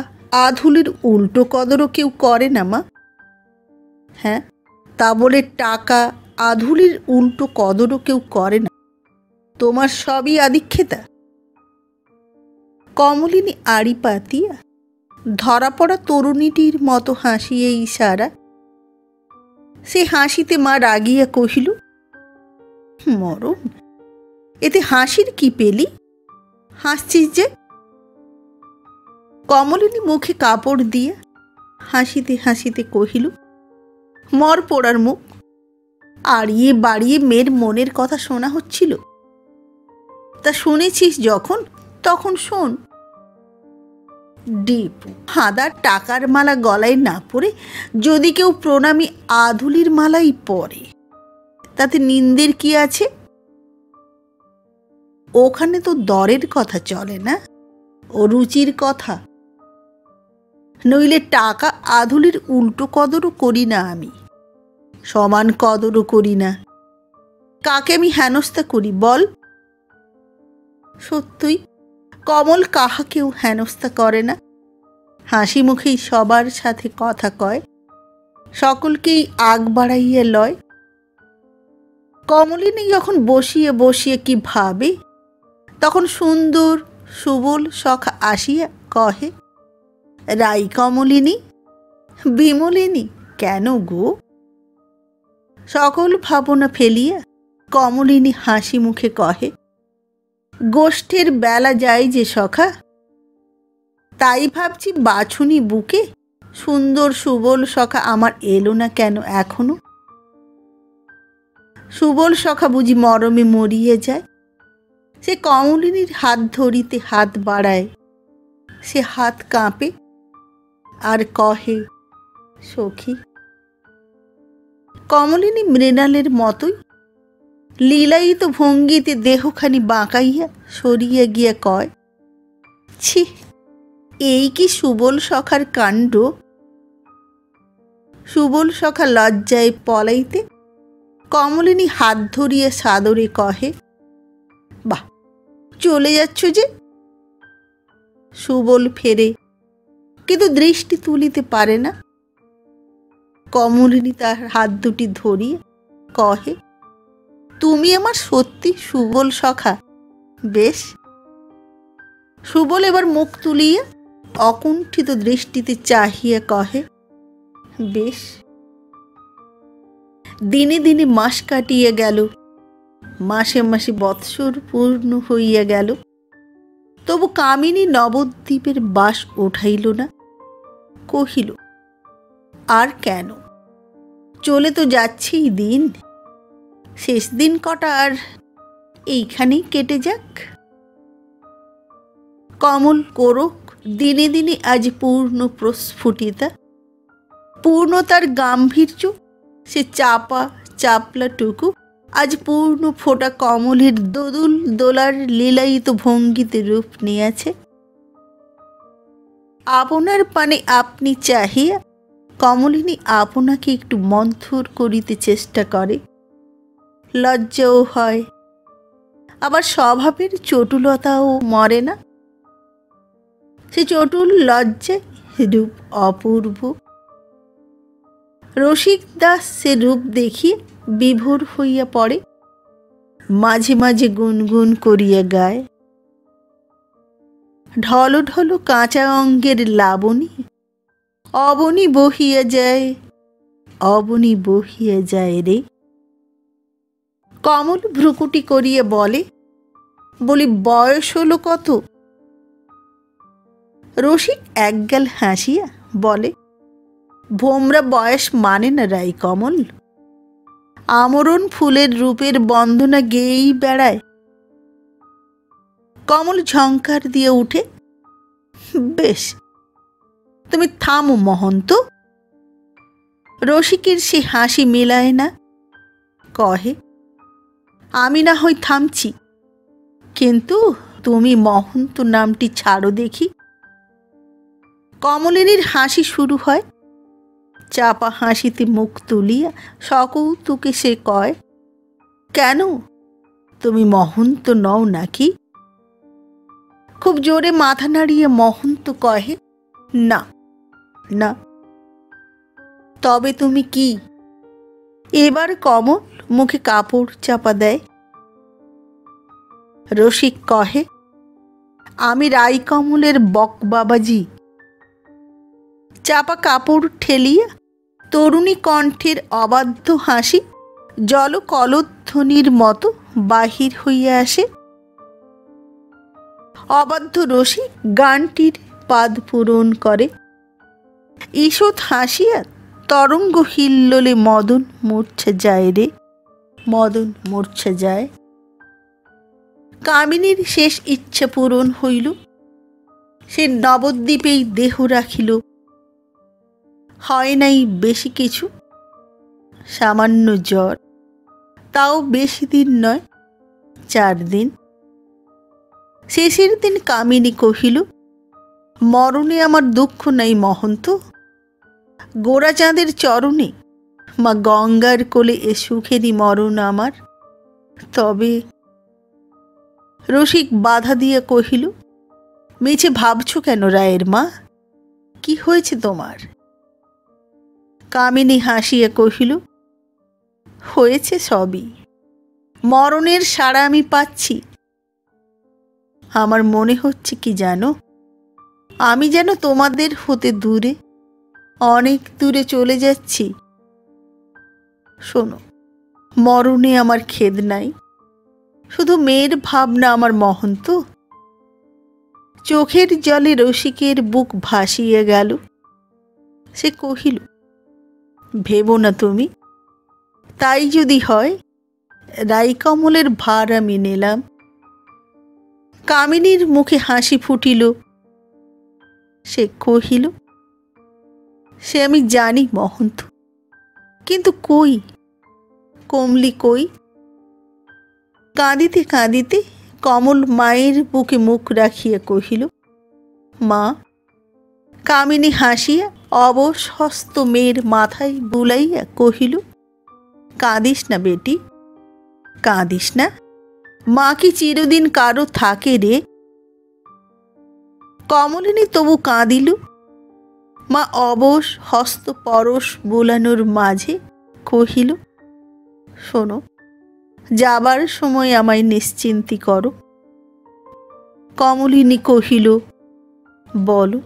আধুলির উল্টো কদরও কেউ করে না মা? হ্যাঁ, তা বলে টাকা আধুলির উল্টো কদরও কেউ করে না। তোমার সবই আদিক্ষেতা। কমলিনী আড়ি পাতিয়া ধরা পড়া তরুণীটির মতো হাসিয়ে ইশারা। সে হাসিতে মা রাগিয়া কহিল, মরণ, এতে হাসির কি পেলি? হাসছিস যে? কমলিনী মুখে কাপড় দিয়া হাসিতে হাসিতে কহিল, মর পোড়ার মুখ। আড়িয়ে বাড়িয়ে মেয়ের মনের কথা শোনা হচ্ছিল। তা শুনেছিস যখন, তখন শোন। ডিপু হাদার টাকার মালা গলায় না পরে যদি কেউ প্রণামী আধুলির মালাই পরে, তাতে নিন্দের কি আছে? ওখানে তো দরের কথা চলে না, ও রুচির কথা। নইলে টাকা আধুলির উল্টো কদরও করি না আমি, সমান কদরও করি না। কাকে আমি হেনস্থা করি বল? সত্যই কমল কাহাকেও হেনস্থা করে না, হাসি মুখেই সবার সাথে কথা কয়, সকলকেই আগ বাড়াইয়া লয়। কমলিনী যখন বসিয়ে বসিয়ে কি ভাবে, তখন সুন্দর সুবল সখা আসিয়া কহে, রাই কমলিনী, বিমলিনী, কেন গো? সকল ভাবনা ফেলিয়া কমলিনী হাসি মুখে কহে, গোষ্ঠের বেলা যায় যে সখা, তাই ভাবছি বাছুনি বুকে সুন্দর সুবল সখা আমার এলো না কেন এখনো? সুবল সখা বুঝি মরমে মরিয়ে যায়? সে কমলিনীর হাত ধরিতে হাত বাড়ায়, সে হাত কাঁপে আর কহে, সখী। কমলিনী মৃণালের মতোই লীলায়িত ভঙ্গিতে দেহখানি বাঁকাইয়া সরিয়া গিয়া কয়, ছি, এই কি সুবল সখার কাণ্ড! সুবল সখা লজ্জায় পলাইতে কমলিনী হাত ধরিয়া সাদরে কহে, বাহ, চলে যাচ্ছ যে? সুবল ফেরে, কিন্তু দৃষ্টি তুলিতে পারে না। কমলিনী তার হাত দুটি ধরিয়া কহে, তুমি আমার সত্যি সুবল সখা? বেশ। সুবল এবার মুখ তুলিয়া অকুণ্ঠিত দৃষ্টিতে চাহিয়া কহে, বেশ। দিনে দিনে মাস কাটিয়া গেল, মাসে মাসে বৎসর পূর্ণ হইয়া গেল, তবু কামিনী নবদ্বীপের বাস উঠাইল না। কহিল, আর কেন, চলে তো যাচ্ছেই দিন, শেষ দিন কটা আর এইখানেই কেটে যাক। কমল কোরক দিনে দিনে আজ পূর্ণ প্রস্ফুটিতা, পূর্ণতার গাম্ভীর্য, সে চাপা চাপলাটুকু আজ পূর্ণ ফোটা কমলের দোদুল দোলার লীলায়িত ভঙ্গিতে রূপ নিয়েছে। আপনার পানে আপনি চাহিয়া কমলিনী আপনাকে একটু মন্থর করিতে চেষ্টা করে, লজ্জাও হয়, আবার স্বভাবের চটুলতাও মরে না। সে চটুল লজ্জায় রূপ অপূর্ব। রসিক দাস সে রূপ দেখিয়ে বিভোর হইয়া পড়ে, মাঝে মাঝে গুনগুন করিয়া গায়, ঢল ঢল কাঁচা অঙ্গের লাবণী, অবনী বহিয়া যায়, অবনী বহিয়া যায় রে। কমল ভ্রুকুটি করিয়া বলে, বলি বয়স হলো কত? রসিক একগাল হাসিয়া বলে, ভোমরা বয়স মানে না রাই কমল, আমরণ ফুলের রূপের বন্দনা গেয়েই বেড়ায়। কমল ঝংকার দিয়ে উঠে, বেশ, তুমি থামো মহন্ত। রসিকের সে হাসি মেলায় না, কহে, আমি না হয় থামছি, কিন্তু তুমি মহন্ত নামটি ছাড়ো দেখি। কমলিনীর হাসি শুরু হয়, চাপা হাসিতে মুখ তুলিয়া সকৌতুকে সে কয়, কেন, তুমি মহন্ত নও নাকি? খুব জোরে মাথা নাড়িয়ে মহন্ত কহে, না না। তবে তুমি কি? এবার কমল মুখে কাপড় চাপা দেয়। রসিক কহে, আমি রাই কমলের বক বাবাজি। চাপা কাপড় ঠেলিয়া তরুণী কণ্ঠের অবাধ্য হাসি জলকলধ্বনির মতো বাহির হইয়া আসে। অবাধ্য রসিক গানটির পাদ পূরণ করে। ঈষৎ হাসিয়া তরঙ্গ হিল্লোলে মদন মূর্ছা যায় রে, মদন মূর্ছা যায়। কামিনীর শেষ ইচ্ছা পূরণ হইল, সে নবদ্বীপেই দেহ রাখিল। হয় নাই বেশি কিছু, সামান্য জ্বর, তাও বেশি দিন নয়, 4 দিন। শেষের দিন কামিনী কহিল, মরণে আমার দুঃখ নাই মহন্ত, গোরাচাঁদের চরণে মা গঙ্গার কোলে এ সুখেরই মরণ আমার। তবে রসিক বাধা দিয়ে কহিল, মিছে ভাবছ কেন রায়ের মা, কি হয়েছে তোমার? কামিনী হাসিয়া কহিল, হয়েছে সবই, মরণের সাড়া আমি পাচ্ছি। আমার মনে হচ্ছে কি জানো, আমি যেন তোমাদের হতে দূরে, অনেক দূরে চলে যাচ্ছি। শোনো, মরণে আমার খেদ নাই, শুধু মেয়ের ভাবনা আমার মহন্ত। চোখের জলে রসিকের বুক ভাসিয়ে গেল। সে কহিল, ভেবো না তুমি, তাই যদি হয় রাই কমলের ভার আমি নিলাম। কামিনীর মুখে হাসি ফুটিল। সে কহিল, সে আমি জানি মহন্ত, কিন্তু কই, কমলি কই? কাঁদিতে কাঁদিতে কমল মায়ের বুকে মুখ রাখিয়া কহিল, মা। কামিনী হাসিয়া অবশ হস্ত মেয়ের মাথায় বুলাইয়া কহিল, কাঁদিস না বেটি, কাঁদিস না, মা কি চিরদিন কারো থাকে রে? কমলিনী তবু কাঁদিল। মা অবশ হস্ত পরশ বুলানোর মাঝে কহিল, শোনো, যাবার সময় আমায় নিশ্চিন্তি করো। কমলিনী কহিল, বলো।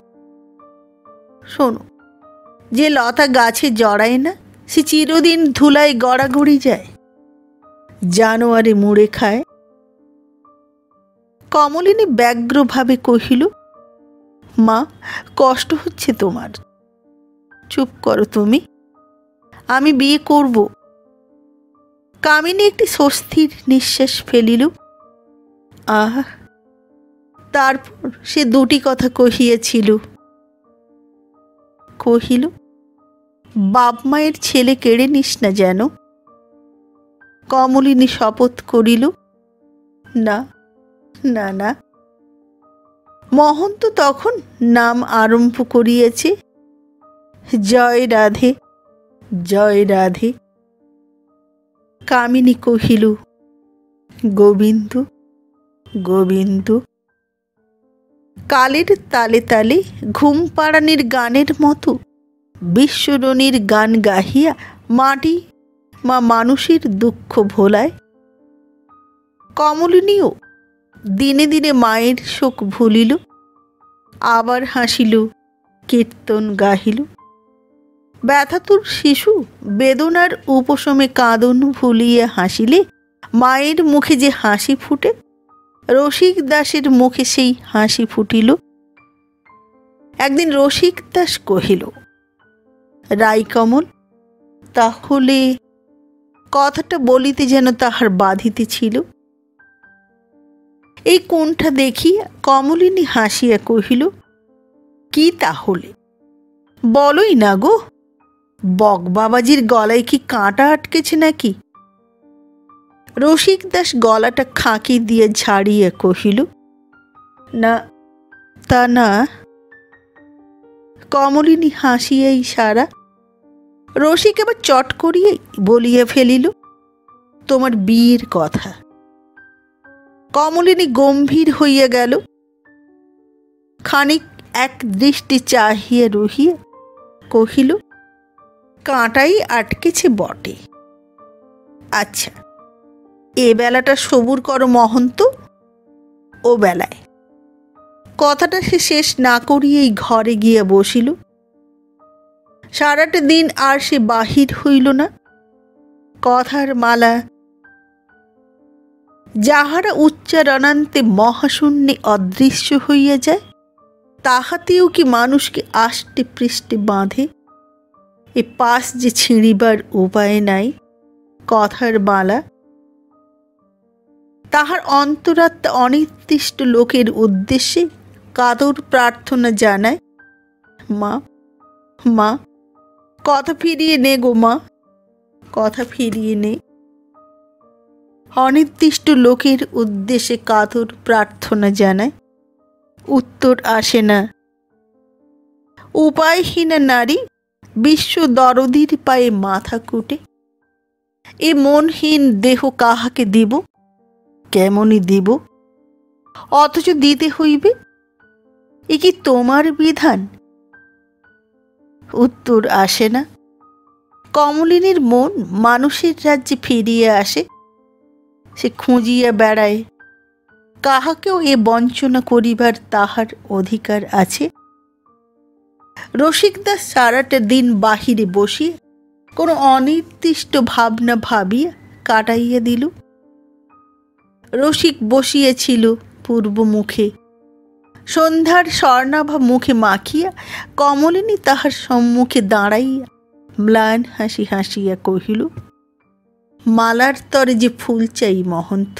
শোনো, যে লতা গাছে জড়ায় না, সে চিরদিন ধুলায় গড়াগড়ি যায়, জানোয়ারে মুড়ে খায়। কমলিনী ব্যগ্রভাবে কহিল, মা, কষ্ট হচ্ছে তোমার, চুপ করো তুমি, আমি বিয়ে করব। কামিনী একটি স্বস্তির নিঃশ্বাস ফেলিল। আহ, তারপর সে 2টি কথা কহিয়াছিল। কহিল, বাপ মায়ের ছেলে কেড়ে নিস না যেন। কমলিনী শপথ করিল, না না না। মহন্ত তখন নাম আরম্ভ করিয়াছে, জয় রাধে, জয় রাধে। কামিনী কহিল, গোবিন্দ গোবিন্দ। কালের তালে তালে ঘুম পাড়ানির গানের মতো বিশ্বরণীর গান গাহিয়া মাটি মা মানুষের দুঃখ ভোলায়। কমলিনীও দিনে দিনে মায়ের শোক ভুলিল, আবার হাসিল, কীর্তন গাহিল। ব্যথাতুর শিশু বেদনার উপশমে কাঁদন ভুলিয়া হাসিলে মায়ের মুখে যে হাসি ফুটে, রসিক দাসের মুখে সেই হাসি ফুটিল। একদিন রসিক দাস কহিল, রাইকমল, তাহলে কথাটা বলিতে যেন তাহার বাধিতে ছিল। এই কোণটা দেখিয়া কমলিনী হাসিয়া কহিল, কি তাহলে বলোই না গো, বকবাবাজির গলায় কি কাঁটা আটকেছে নাকি? রসিক দাস গলাটা খাঁকি দিয়ে ঝাড়িয়া কহিল, না, তা না। কমলিনী হাসিয়াই সারা। রসিক আবার চট করিয়াই বলিয়া ফেলিল, তোমার বিয়ের কথা। কমলিনী গম্ভীর হইয়া গেল। খানিক এক দৃষ্টি চাহিয়া রহিয়া কহিল, কাঁটাই আটকেছে বটে। আচ্ছা, এ বেলাটা সবুর করো মহন্ত, ও বেলায়। কথাটা সে শেষ না করিয়েই ঘরে গিয়া বসিল। সারাটা দিন আর সে বাহির হইল না। কথার মালা যাহারা উচ্চারণান্তে মহাশূন্যে অদৃশ্য হইয়া যায়, তাহাতেও কি মানুষকে আষ্টে পৃষ্ঠে বাঁধে? এ পাশ যে ছিঁড়িবার উপায় নাই। কথার মালা তাহার অন্তরাত্মা অনির্দিষ্ট লোকের উদ্দেশ্যে কাতর প্রার্থনা জানায়, মা, মা, কথা ফিরিয়ে নে গো মা, কথা ফিরিয়ে নে। অনির্দিষ্ট লোকের উদ্দেশ্যে কাতর প্রার্থনা জানায়, উত্তর আসে না। উপায়হীনা নারী বিশ্ব দরদির পায়ে মাথা কুটে। এ মনহীন দেহ কাহাকে দিব, কেমনই দিব? অথচ দিতে হইবে, এ কি তোমার বিধান? উত্তর আসে না। কমলিনীর মন মানুষের রাজ্যে ফিরিয়ে আসে। সে খুঁজিয়া বেড়ায়, কাহাকেও এ বঞ্চনা করিবার তাহার অধিকার আছে। রসিকদাস সারাটা দিন বাহিরে বসিয়া কোনো অনির্দিষ্ট ভাবনা ভাবিয়া কাটাইয়া দিল। রসিক বসিয়াছিল পূর্ব মুখে। সন্ধ্যার স্বর্ণাভা মুখে মাখিয়া কমলিনী তাহার সম্মুখে দাঁড়াইয়া ম্লান হাসি হাসিয়া কহিল, মালার তরে যে ফুল চাই মহন্ত।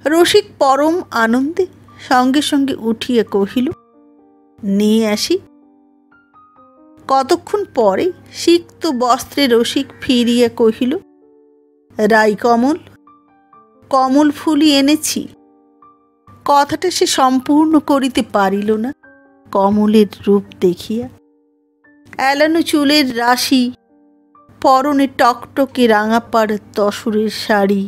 রসিক পরম আনন্দে সঙ্গে সঙ্গে উঠিয়া কহিল, নিয়ে আসি। কতক্ষণ পরে সিক্ত বস্ত্রে রসিক ফিরিয়া কহিল, রাইকমল, কমল ফুলই এনেছি। কথাটা সে সম্পূর্ণ করিতে পারিল না। কমলের রূপ দেখিয়া, এলানো চুলের রাশি, পরনে টকটকে রাঙাপাড় তসরের শাড়ি,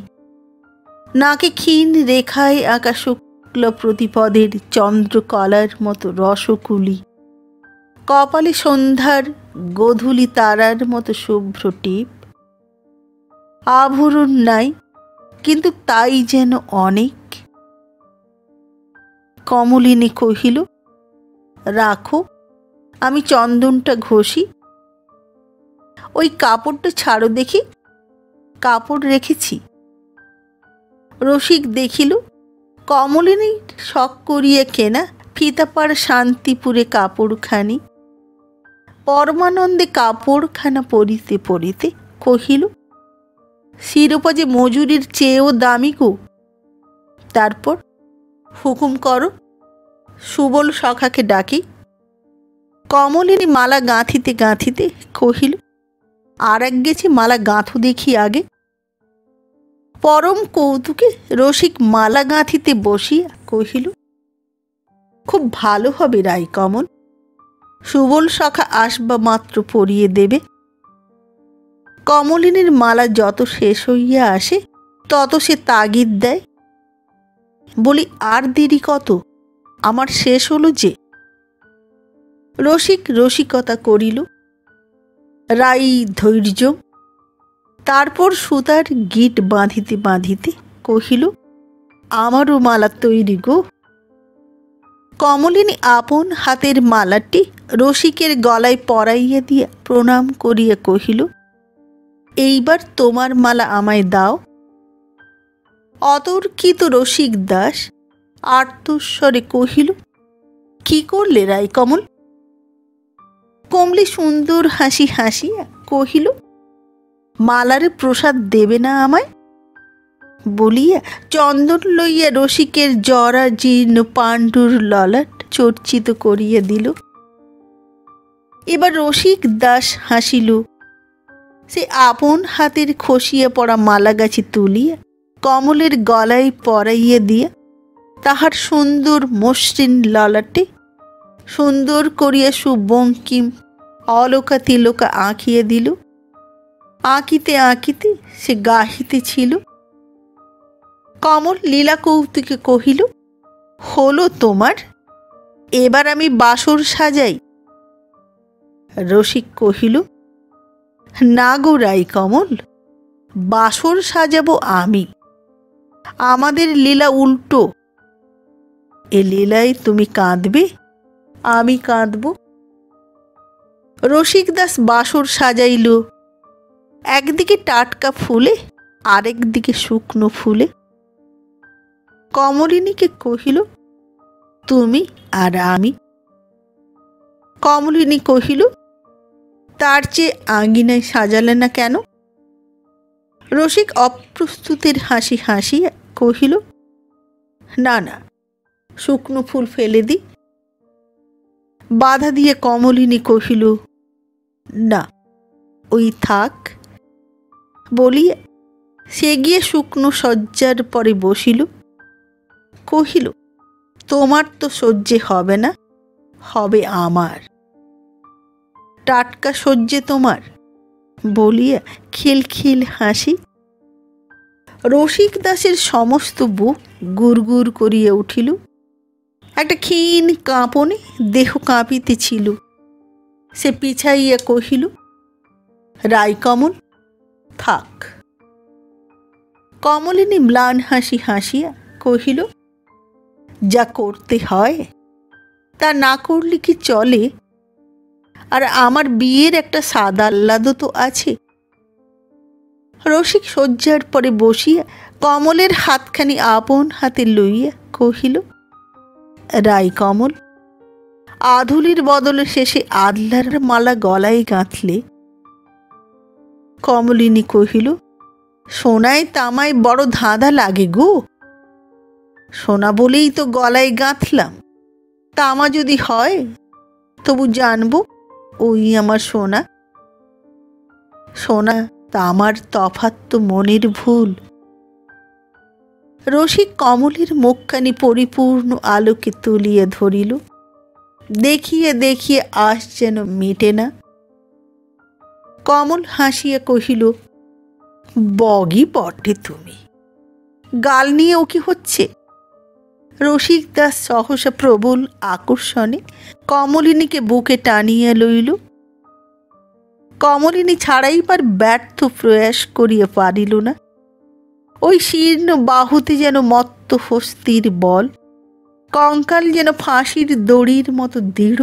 নাকে ক্ষীণ রেখায় আঁকা শুক্ল প্রতিপদের চন্দ্রকলার মতো রসকুলি, কপালে সন্ধ্যার গোধূলি তারার মতো শুভ্র টিপ। আভরণ নাই, কিন্তু তাই যেন অনেক। কমলিনী কহিল, রাখো, আমি চন্দনটা ঘষি। ওই কাপড়টা ছাড়ো দেখি, কাপড় রেখেছি। রসিক দেখিল কমলিনী শখ করিয়া কেনা ফিতাপাড় শান্তিপুরে কাপড়খানি। পরমানন্দে কাপড়খানা পরিতে পরিতে কহিল, শিরোপা যে মজুরির চেয়েও দামি গো। তারপর হুকুম করো, সুবল সখাকে ডাকি। কমলিনী মালা গাঁথিতে গাঁথিতে কহিল, আর এক গেছি মালা গাঁথো দেখি আগে। পরম কৌতুকে রসিক মালা গাঁথিতে বসিয়া কহিল, খুব ভালো হবে রাইকমল, সুবল সখা আসবা মাত্র পরিয়ে দেবে। কমলিনীর মালা যত শেষ হইয়া আসে তত সে তাগিদ দেয়, বলি আর দেরি কত, আমার শেষ হলো যে। রসিক রসিকতা করিল, রাই ধৈর্য। তারপর সুতার গিট বাঁধিতে বাঁধিতে কহিল, আমারও মালা তৈরি গো। কমলিনী আপন হাতের মালাটি রসিকের গলায় পরাইয়া দিয়া প্রণাম করিয়া কহিল, এইবার তোমার মালা আমায় দাও। অতর্কিত রসিক দাস আর্তস্বরে কহিল, কি করলে রায়কমল? কমলি সুন্দর হাসি হাসিয়া কহিল, মালার প্রসাদ দেবে না আমায়? বলিয়া চন্দন লইয়া রসিকের জরা জীর্ণ পাণ্ডুর ললাট চর্চিত করিয়া দিল। এবার রসিক দাস হাসিল। সে আপন হাতের খসিয়া পড়া মালাগাছি তুলিয়া কমলের গলায় পরাইয়া দিয়া তাহার সুন্দর মসৃণ ললাটে সুন্দর করিয়া সুবঙ্কিম অলকা তিলকা আঁকিয়া দিল। আঁকিতে আঁকিতে সে গাহিতেছিল। কমল লীলা কৌতুকে কহিল, হলো তোমার, এবার আমি বাসর সাজাই। রসিক কহিল, না গো রায়কমল, বাসর সাজাবো আমি, আমাদের লীলা উল্টো। এ লীলায় তুমি কাঁদবে, আমি কাঁদব। রসিক দাস বাসর সাজাইল, একদিকে টাটকা ফুলে আরেক দিকে শুকনো ফুলে। কমলিনীকে কহিল, তুমি আর আমি। কমলিনী কহিল, তার চেয়ে আঙ্গিনায় সাজালে না কেন? রসিক অপ্রস্তুতের হাসি হাসিয়া কহিল, না না, শুকনো ফুল ফেলে দি। বাধা দিয়ে কমলিনী কহিল, না, ওই থাক। বলিয়া সে গিয়ে শুকনো শয্যার পরে বসিল। কহিল, তোমার তো সহ্যে হবে না, হবে আমার। টাটকা সহ্যে তোমার? বলিয়া খিলখিল হাসি। রসিক দাসের সমস্ত বুক গুড়গুড় করিয়া উঠিল। একটা ক্ষীণ কাঁপনে দেহ কাঁপিতেছিল। সে পিছাইয়া কহিল, রায়কমল, থাক। কমলিনী ম্লান হাসি হাসিয়া কহিল, যা করতে হয় তা না করলে কি চলে? আর আমার বিয়ের একটা সাদা আহ্লাদও তো আছে। রসিক শয্যার পরে বসিয়া কমলের হাতখানি আপন হাতে লইয়া কহিল, রায়কমল, আধুলির বদলে শেষে আদলার মালা গলায় গাঁথলে। কমলিনী কহিল, সোনায় তামায় বড় ধাঁধা লাগে গো। সোনা বলেই তো গলায় গাঁথলাম, তামা যদি হয় তবু জানব ওই আমার সোনা। সোনা তামার তফাৎ তো মনের ভুল। রসিক কমলের মুখখানি পরিপূর্ণ আলোকে তুলিয়া ধরিল। দেখিয়ে দেখিয়ে আশ যেন মিটে না। কমল হাসিয়া কহিল, বগই বটে তুমি, গাল নিয়ে ও কি হচ্ছে? রসিক দাস সহসা প্রবল আকর্ষণে কমলিনীকে বুকে টানিয়া লইল। কমলিনী ছাড়াইবার ব্যর্থ প্রয়াস করিয়া পারিল না। ওই শীর্ণ বাহুতে যেন মত্ত হস্তির বল, কঙ্কাল যেন ফাঁসির দড়ির মতো দৃঢ়।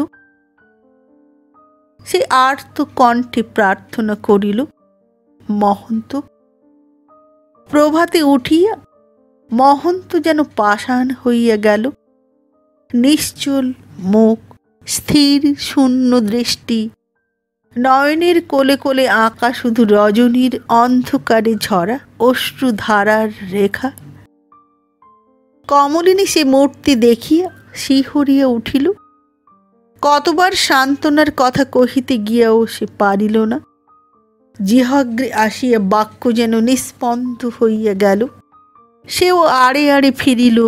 সে আর্ত কণ্ঠে প্রার্থনা করিল, মহন্ত। প্রভাতে উঠিয়া মহন্ত যেন পাষাণ হইয়া গেল। নিশ্চল মুখ, স্থির শূন্য দৃষ্টি, নয়নের কোলে কোলে আঁকা শুধু রজনীর অন্ধকারে ঝরা অশ্রুধারার রেখা। কমলিনী সে মূর্তি দেখিয়া শিহরিয়া উঠিল। কতবার সান্ত্বনার কথা কহিতে গিয়াও সে পারিল না। জিহ্বাগ্রে আসিয়া বাক্য যেন নিস্পন্দ হইয়া গেল। সেও আড়ে আড়ে ফিরিল।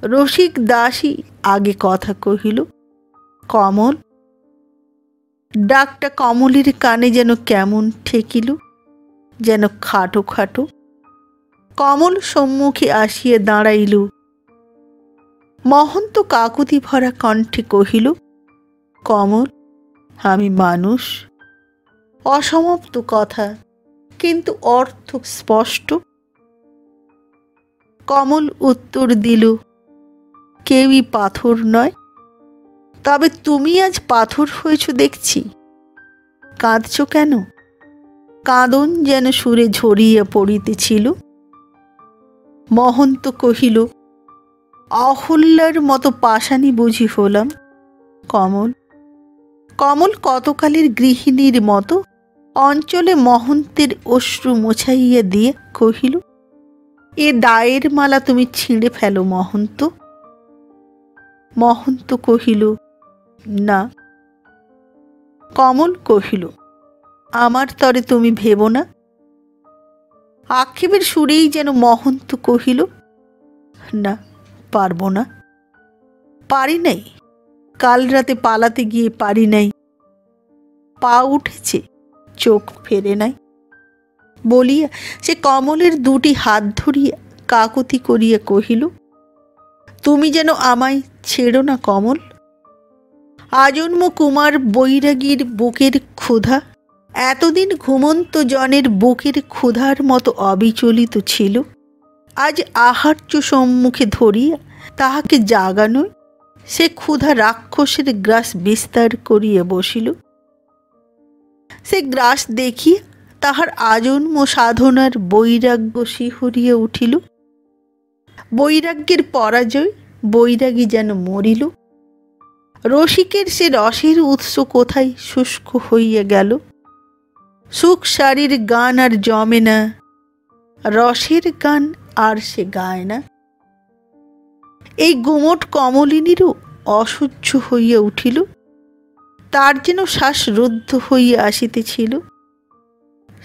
রসিক দাসী আগে কথা কহিল, কমল। ডাকটা কমলের কানে যেন কেমন ঠেকিল, যেন খাটো খাটো। কমল সম্মুখে আসিয়া দাঁড়াইল। মহন্ত কাকুতি ভরা কণ্ঠে কহিল, কমল, আমি মানুষ। অসমাপ্ত কথা, কিন্তু অর্থ স্পষ্ট। কমল উত্তর দিল, কেউই পাথর নয়, তবে তুমি আজ পাথর হয়েছ দেখছি। কাঁদছ কেন? কাঁদন যেন সুরে ঝরিয়া পড়িতেছিল। মহন্ত কহিল, অহল্যার মতো পাষাণী বুঝি হলাম। কমল কমল কতকালের গৃহিণীর মতো অঞ্চলে মহন্তের অশ্রু মোছাইয়া দিয়ে কহিল, এ দায়ের মালা তুমি ছিঁড়ে ফেলো মহন্ত। মহন্ত কহিল, না। কমল কহিল, আমার তরে তুমি ভেবো না। আক্ষেপের সুরেই যেন মহন্ত কহিল, না, পারবো না। পারি নাই, কাল রাতে পালাতে গিয়ে পারি নাই। পা উঠেছে, চোখ ফেরে নাই। বলিয়া সে কমলের দুটি হাত ধরিয়া কাকতি করিয়া কহিল, তুমি যেন আমায় ছেড়ো না কমল। আজন্ম কুমার বৈরাগীর বুকের ক্ষুধা এতদিন ঘুমন্ত জনের বুকের ক্ষুধার মতো অবিচলিত ছিল। আজ আহার্য সম্মুখে ধরিয়া তাহাকে জাগানোয় সে ক্ষুধা রাক্ষসের গ্রাস বিস্তার করিয়া বসিল। সে গ্রাস দেখিয়া তাহার আজন্ম সাধনার বৈরাগ্য শিহরিয়া উঠিল। বৈরাগ্যের পরাজয়, বৈরাগী যেন মরিল। রসিকের সে রসের উৎস কোথায় শুষ্ক হইয়া গেল। সুখ সারির গান আর জমে না, রসের গান আর সে গায় না। এই গুমট কমলিনীরও অসহ্য হইয়া উঠিল। তার যেন শ্বাসরুদ্ধ হইয়া আসিতেছিল।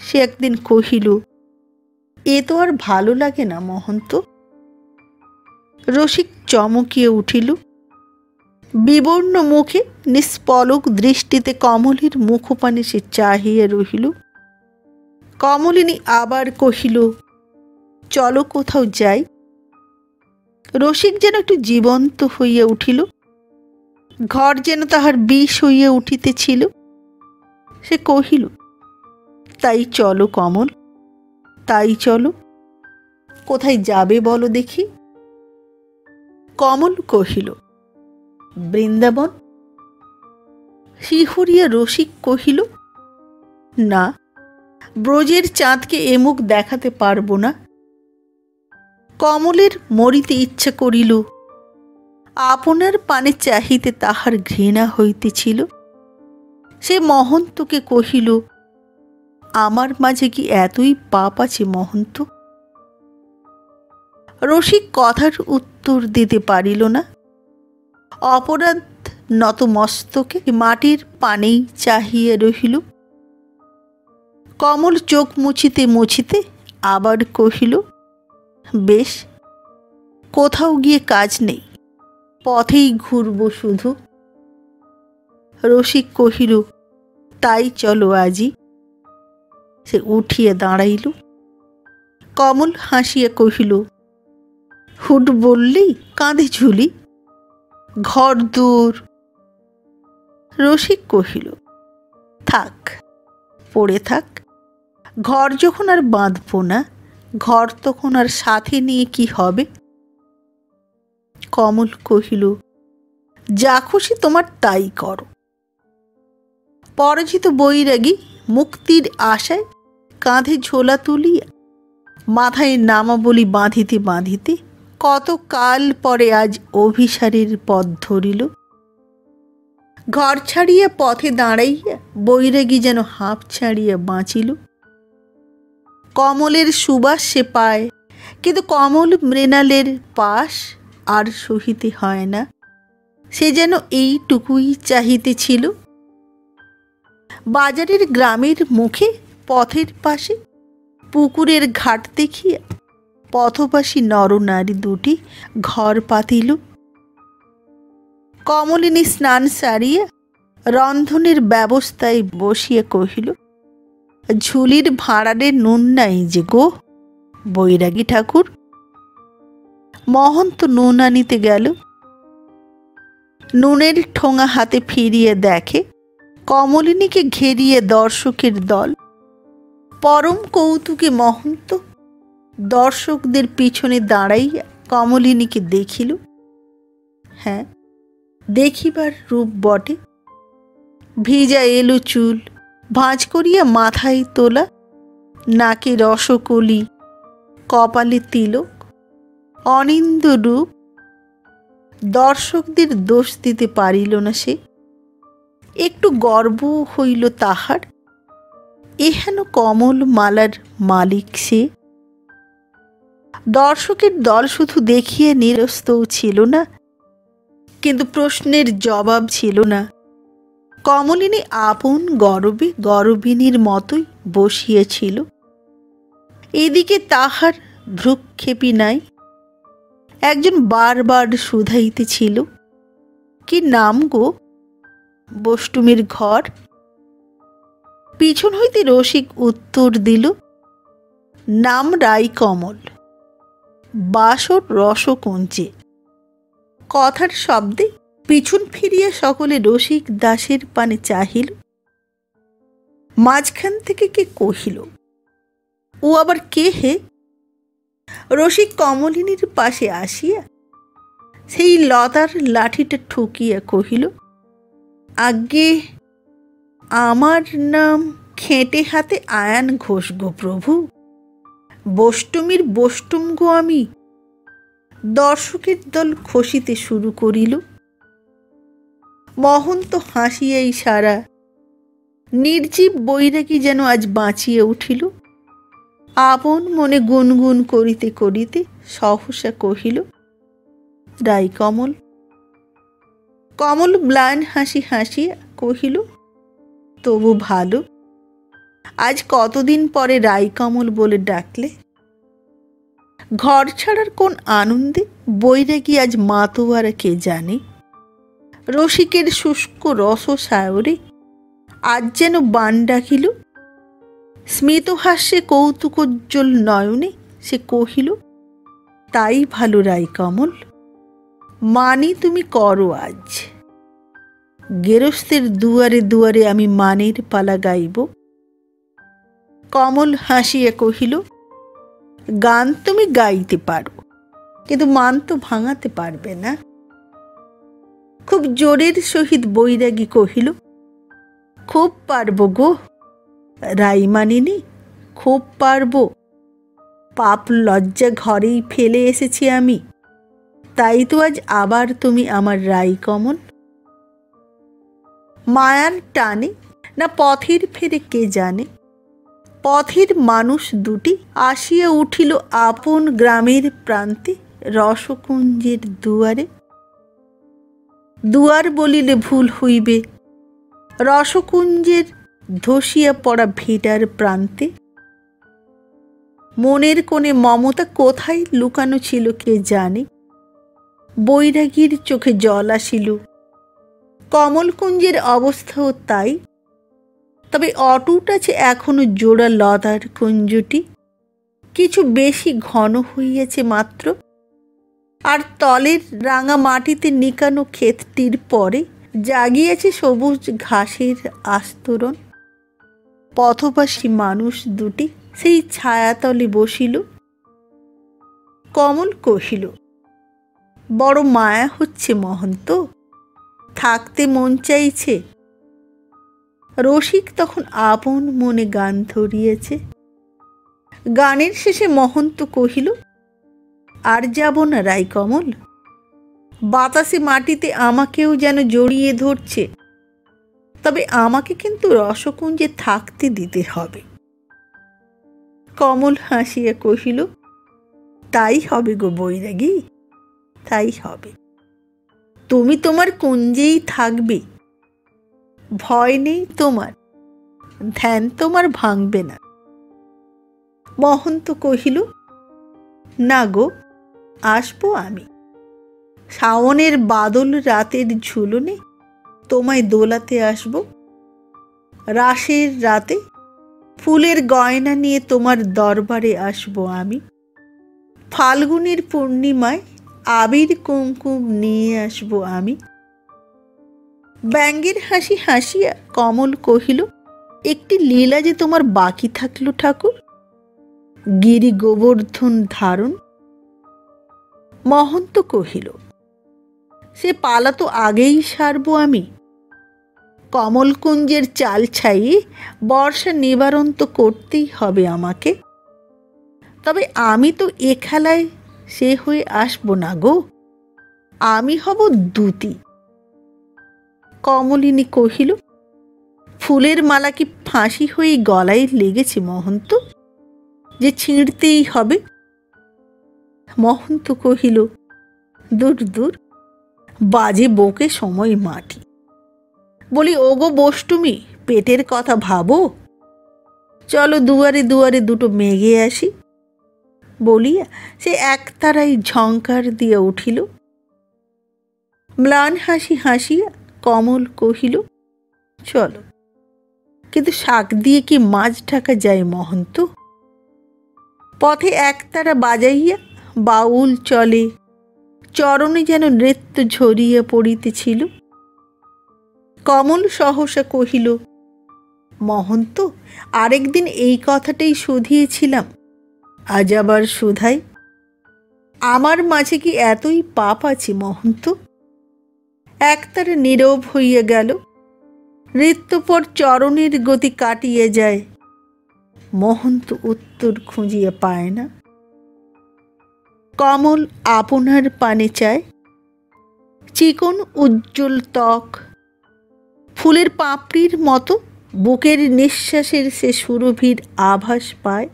সে একদিন কহিল, এ তো আর ভালো লাগে না মহন্ত। রসিক চমকিয়া উঠিল। বিবর্ণ মুখে নিষ্পলক দৃষ্টিতে কমলের মুখপানে সে চাহিয়া রহিল। কমলিনী আবার কহিল, চলো কোথাও যাই। রসিক যেন একটু জীবন্ত হইয়া উঠিল। ঘর যেন তাহার বিষ হইয়া উঠিতেছিল। সে কহিল, তাই চলো কমল, তাই চলো। কোথায় যাবে বলো দেখি। কমল কহিল, বৃন্দাবন। শিহরিয়া রসিক কহিল, না, ব্রজের চাঁদকে এমুখ দেখাতে পারব না। কমলের মরিতে ইচ্ছা করিল। আপনার পানে চাহিতে তাহার ঘৃণা হইতেছিল। সে মহন্তকে কহিল, আমার মাঝে কি এতই পাপ আছে মহন্ত? রসিক কথার উত্তর দিতে পারিল না। অপরাধ নতমস্তকে মাটির পানেই চাহিয়া রহিল। কমল চোখ মুছিতে মুছিতে আবার কহিল, বেশ, কোথাও গিয়ে কাজ নেই, পথেই ঘুরব শুধু। রসিক কহিল, তাই চলো আজি। সে উঠিয়া দাঁড়াইল। কমল হাসিয়া কহিল, হুট বললেই কাঁধে ঝুলি, ঘর দূর। রসিক কহিল, থাক, পড়ে থাক। ঘর যখন আর বাঁধব না, ঘর তখন আর সাথে নিয়ে কি হবে? কমল কহিল, যা খুশি তোমার তাই করো। পরাজিত বৈরাগী মুক্তির আশায় কাঁধে ঝোলা তুলিয়া মাথায় নামাবলি বাঁধিতে বাঁধিতে কত কাল পরে আজ অভিসারের পথ ধরিল। ঘর ছাড়িয়া পথে দাঁড়াইয়া বৈরাগী যেন হাঁপ ছাড়িয়া বাঁচিল। কমলের সুবাস সে পায়, কিন্তু কমল মৃণালের পাশ আর সহিতে হয় না। সে যেন এইটুকুই চাহিতেছিল। বাজারের গ্রামের মুখে পথের পাশে পুকুরের ঘাট দেখিয়া পথবাসী নরনারী দুটি ঘর পাতিল। কমলিনী স্নান সারিয়া রন্ধনের ব্যবস্থায় বসিয়া কহিল, ঝুলির ভাঁড়ারে নুন নাই যে গো বৈরাগী ঠাকুর। মহন্ত নুন আনিতে গেল। নুনের ঠোঙা হাতে ফিরিয়ে দেখে কমলিনীকে ঘেরিয়ে দর্শকের দল। পরম কৌতুকে মহন্ত দর্শকদের পিছনে দাঁড়াইয়া কমলিনীকে দেখিল। হ্যাঁ, দেখিবার রূপ বটে। ভিজা এলো চুল, ভাঁজ করিয়া মাথায় তোলা, নাকে রসকলি, কপালে তিলক, অনিন্দ রূপ, দর্শকদের দোষ দিতে পারিল না সে। একটু গর্ব হইল তাহার, এহেন কমল মালার মালিক সে। দর্শকের দল শুধু দেখিয়ে নিরস্তও ছিল না, কিন্তু প্রশ্নের জবাব ছিল না। কমলিনী আপন গরবে গরবিনীর মতোই বসিয়েছিল। এদিকে তাহার ভ্রুক্ষেপই নাই। একজন বারবার শুধাইতেছিল, কি নাম গো? বষ্টুমির ঘর। পিছন হইতে রসিক উত্তর দিল, নাম রাইকমল, বাসর রসকঞ্চে। কথার শব্দে পিছন ফিরিয়া সকলে রসিক দাসের পানে চাহিল। মাঝখান থেকে কে কহিল, ও আবার কে হে? রসিক কমলিনীর পাশে আসিয়া সেই লতার লাঠিটা ঠুকিয়া কহিল, আজ্ঞে আমার নাম খেটে হাতে আয়ান ঘোষ গো প্রভু, বষ্টুমির বষ্টুম গো আমি। দর্শকের দল খসিতে শুরু করিল। মহন্ত হাসিয়াই সারা। নির্জীব বৈরাগী যেন আজ বাঁচিয়ে উঠিল। আপন মনে গুনগুন করিতে করিতে সহসা কহিল, রাইকমল। কমল ম্লান হাসি হাসিয়া কহিল, তবু ভালো, আজ কতদিন পরে রাইকমল বলে ডাকলে। ঘর ছাড়ার কোন আনন্দে বৈরাগী আজ মাতোয়ারা কে জানে। রসিকের শুষ্ক রস সায়রে আজ যেন বান ডাকিল। স্মিতহাস্যে কৌতুকোজ্জ্বল নয়নে সে কহিল, তাই ভালো রাইকমল, মানি তুমি করো আজ। গেরস্তের দুয়ারে দুয়ারে আমি মানের পালা গাইব। কমল হাসিয়া কহিল, গান তুমি গাইতে পারো, কিন্তু মান তো ভাঙাতে পারবে না। খুব জোরের সহিত বৈরাগী কহিল, খুব পারব গো রাইমানিনী, খুব পারব। পাপ লজ্জা ঘরেই ফেলে এসেছি আমি, তাই তো আজ আবার তুমি আমার রাইকমল। মায়ার টানে না পথের ফেরে কে জানে, পথের মানুষ দুটি আসিয়া উঠিল আপন গ্রামের প্রান্তে রসকুঞ্জের দুয়ারে। দুয়ার বলিলে ভুল হইবে, রসকুঞ্জের ধসিয়া পড়া ভিটার প্রান্তে। মনের কোণে মমতা কোথায় লুকানো ছিল কে জানে। বৈরাগীর চোখে জল আসিল। কমলকুঞ্জের অবস্থাও তাই। তবে অটুট আছে এখনো জোড়া লতার কুঞ্জটি, কিছু বেশি ঘন হইয়াছে মাত্র। আর তলের রাঙা মাটিতে নিকানো ক্ষেতটির পরে জাগিয়েছে সবুজ ঘাসের আস্তরণ। পথবাসী মানুষ দুটি সেই ছায়াতলে বসিল। কমল কহিল, বড় মায়া হচ্ছে মহন্ত, থাকতে মন চাইছে। রসিক তখন আপন মনে গান ধরিয়েছে। গানের শেষে মহন্ত কহিল, আর যাব না রাইকমল, বাতাসে মাটিতে আমাকেও যেন জড়িয়ে ধরছে। তবে আমাকে কিন্তু রসকুঞ্জে থাকতে দিতে হবে। কমল হাসিয়া কহিল, তাই হবে গো বৈরাগী, তাই হবে। তুমি তোমার কুঞ্জেই থাকবে, ভয় নেই তোমার, ধ্যান তোমার ভাঙবে না। মহন্ত কহিল, না গো, আসবো আমি। শাওনের বাদল রাতের ঝুলনে তোমায় দোলাতে আসব। রাসের রাতে ফুলের গয়না নিয়ে তোমার দরবারে আসব আমি। ফাল্গুনের পূর্ণিমায় আবির কুমকুম নিয়ে আসব আমি। ব্যঙ্গের হাসি হাসিয়া কমল কহিল, একটি লীলা যে তোমার বাকি থাকলো ঠাকুর, গিরি গোবর্ধন ধারণ। মহন্ত কহিল, সে পালা তো আগেই সারব আমি। কমলকুঞ্জের চাল ছাইয়ে বর্ষা নিবারণ তো করতেই হবে আমাকে। তবে আমি তো এ খেলায় সে হয়ে আসব না গো। আমি হব দূতি। কমলিনী কহিল, ফুলের মালা কি ফাঁসি হয়ে গলায় লেগেছে মহন্ত, যে ছিঁড়তেই হবে? মহন্ত কহিল, দূর দূর, বাজে বকে সময় মাটি। বলি, ওগো বষ্টুমি, পেটের কথা ভাবো, চলো দুয়ারে দুয়ারে দুটো মেঘে আসি। বলিয়া সে একতারাই ঝঙ্কার দিয়া উঠিল। ম্লান হাসি হাসিয়া কমল কহিল, চলো, কিন্তু শাক দিয়ে কি মাছ ঢাকা যায় মহন্ত? পথে একতারা বাজাইয়া বাউল চলে, চরণে যেন নৃত্য ঝরিয়া পড়িতেছিল। কমল সহসা কহিল, মহন্ত, আরেকদিন এই কথাটাই শুধিয়েছিলাম, আজ আবার শুধাই। আমার মাঝে কি এতই পাপ আছে মহন্ত? একতারে নীরব হইয়া গেল। নৃত্যপর চরণের গতি কাটিয়ে যায়। মহন্ত উত্তর খুঁজিয়া পায় না। কমল আপনার পানে চায়। চিকন উজ্জ্বল ত্বক, ফুলের পাপড়ির মতো বুকের নিঃশ্বাসের সে সুরভির আভাস পায়।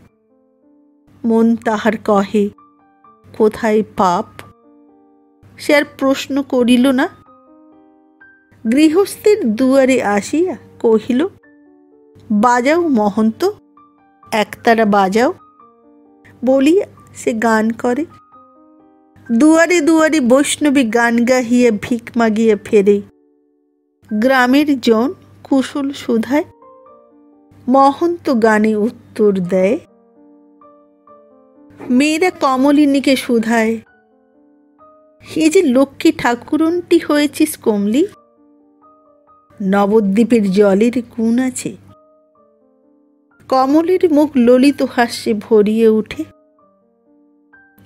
মন তাহার কহে, কোথায় পাপ? সে আর প্রশ্ন করিল না। গৃহস্থের দুয়ারে আসিয়া কহিল, বাজাও মহন্ত, একতারা বাজাও। বলিয়া সে গান করে। দুয়ারে দুয়ারে বৈষ্ণবী গান গাহিয়া ভিক মাগিয়া ফেরে। গ্রামের জন কুশল সুধায়, মহন্ত গানে উত্তর দেয়। মেয়েরা কমলিনীকে শুধায়, এ যে লক্ষ্মী ঠাকুরনটি হয়েছিস কমলি, নবদ্বীপের জলের গুণ আছে। কমলের মুখ ললিত হাস্যে ভরিয়ে উঠে।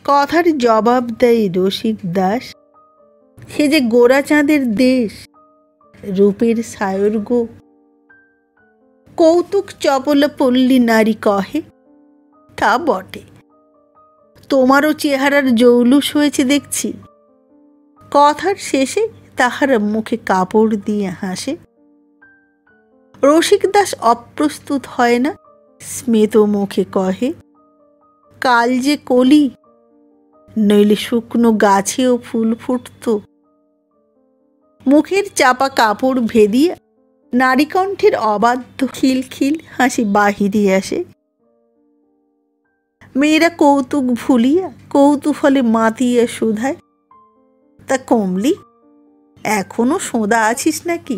কথার জবাব দেয় রসিক দাস, সে যে গোরা চাঁদের দেশ, রূপের সায়র গো। কৌতুক চপলা পল্লী নারী কহে, তা বটে, তোমারও চেহারার জৌলুস হয়েছে দেখছি। কথার শেষে তাহারা মুখে কাপড় দিয়ে হাসে। রসিক দাস অপ্রস্তুত হয় না, স্মিত মুখে কহে, কাল যে কলি, নইলে শুকনো গাছেও ফুল ফুটত। মুখের চাপা কাপড় ভেদিয়া নারীকণ্ঠের অবাধ্য খিলখিল হাসি বাহিরে আসে। মেয়েরা কৌতুক ভুলিয়া কৌতূহলে মাতিয়া শুধায়, তা কমলি, এখনো সোঁদা আছিস নাকি?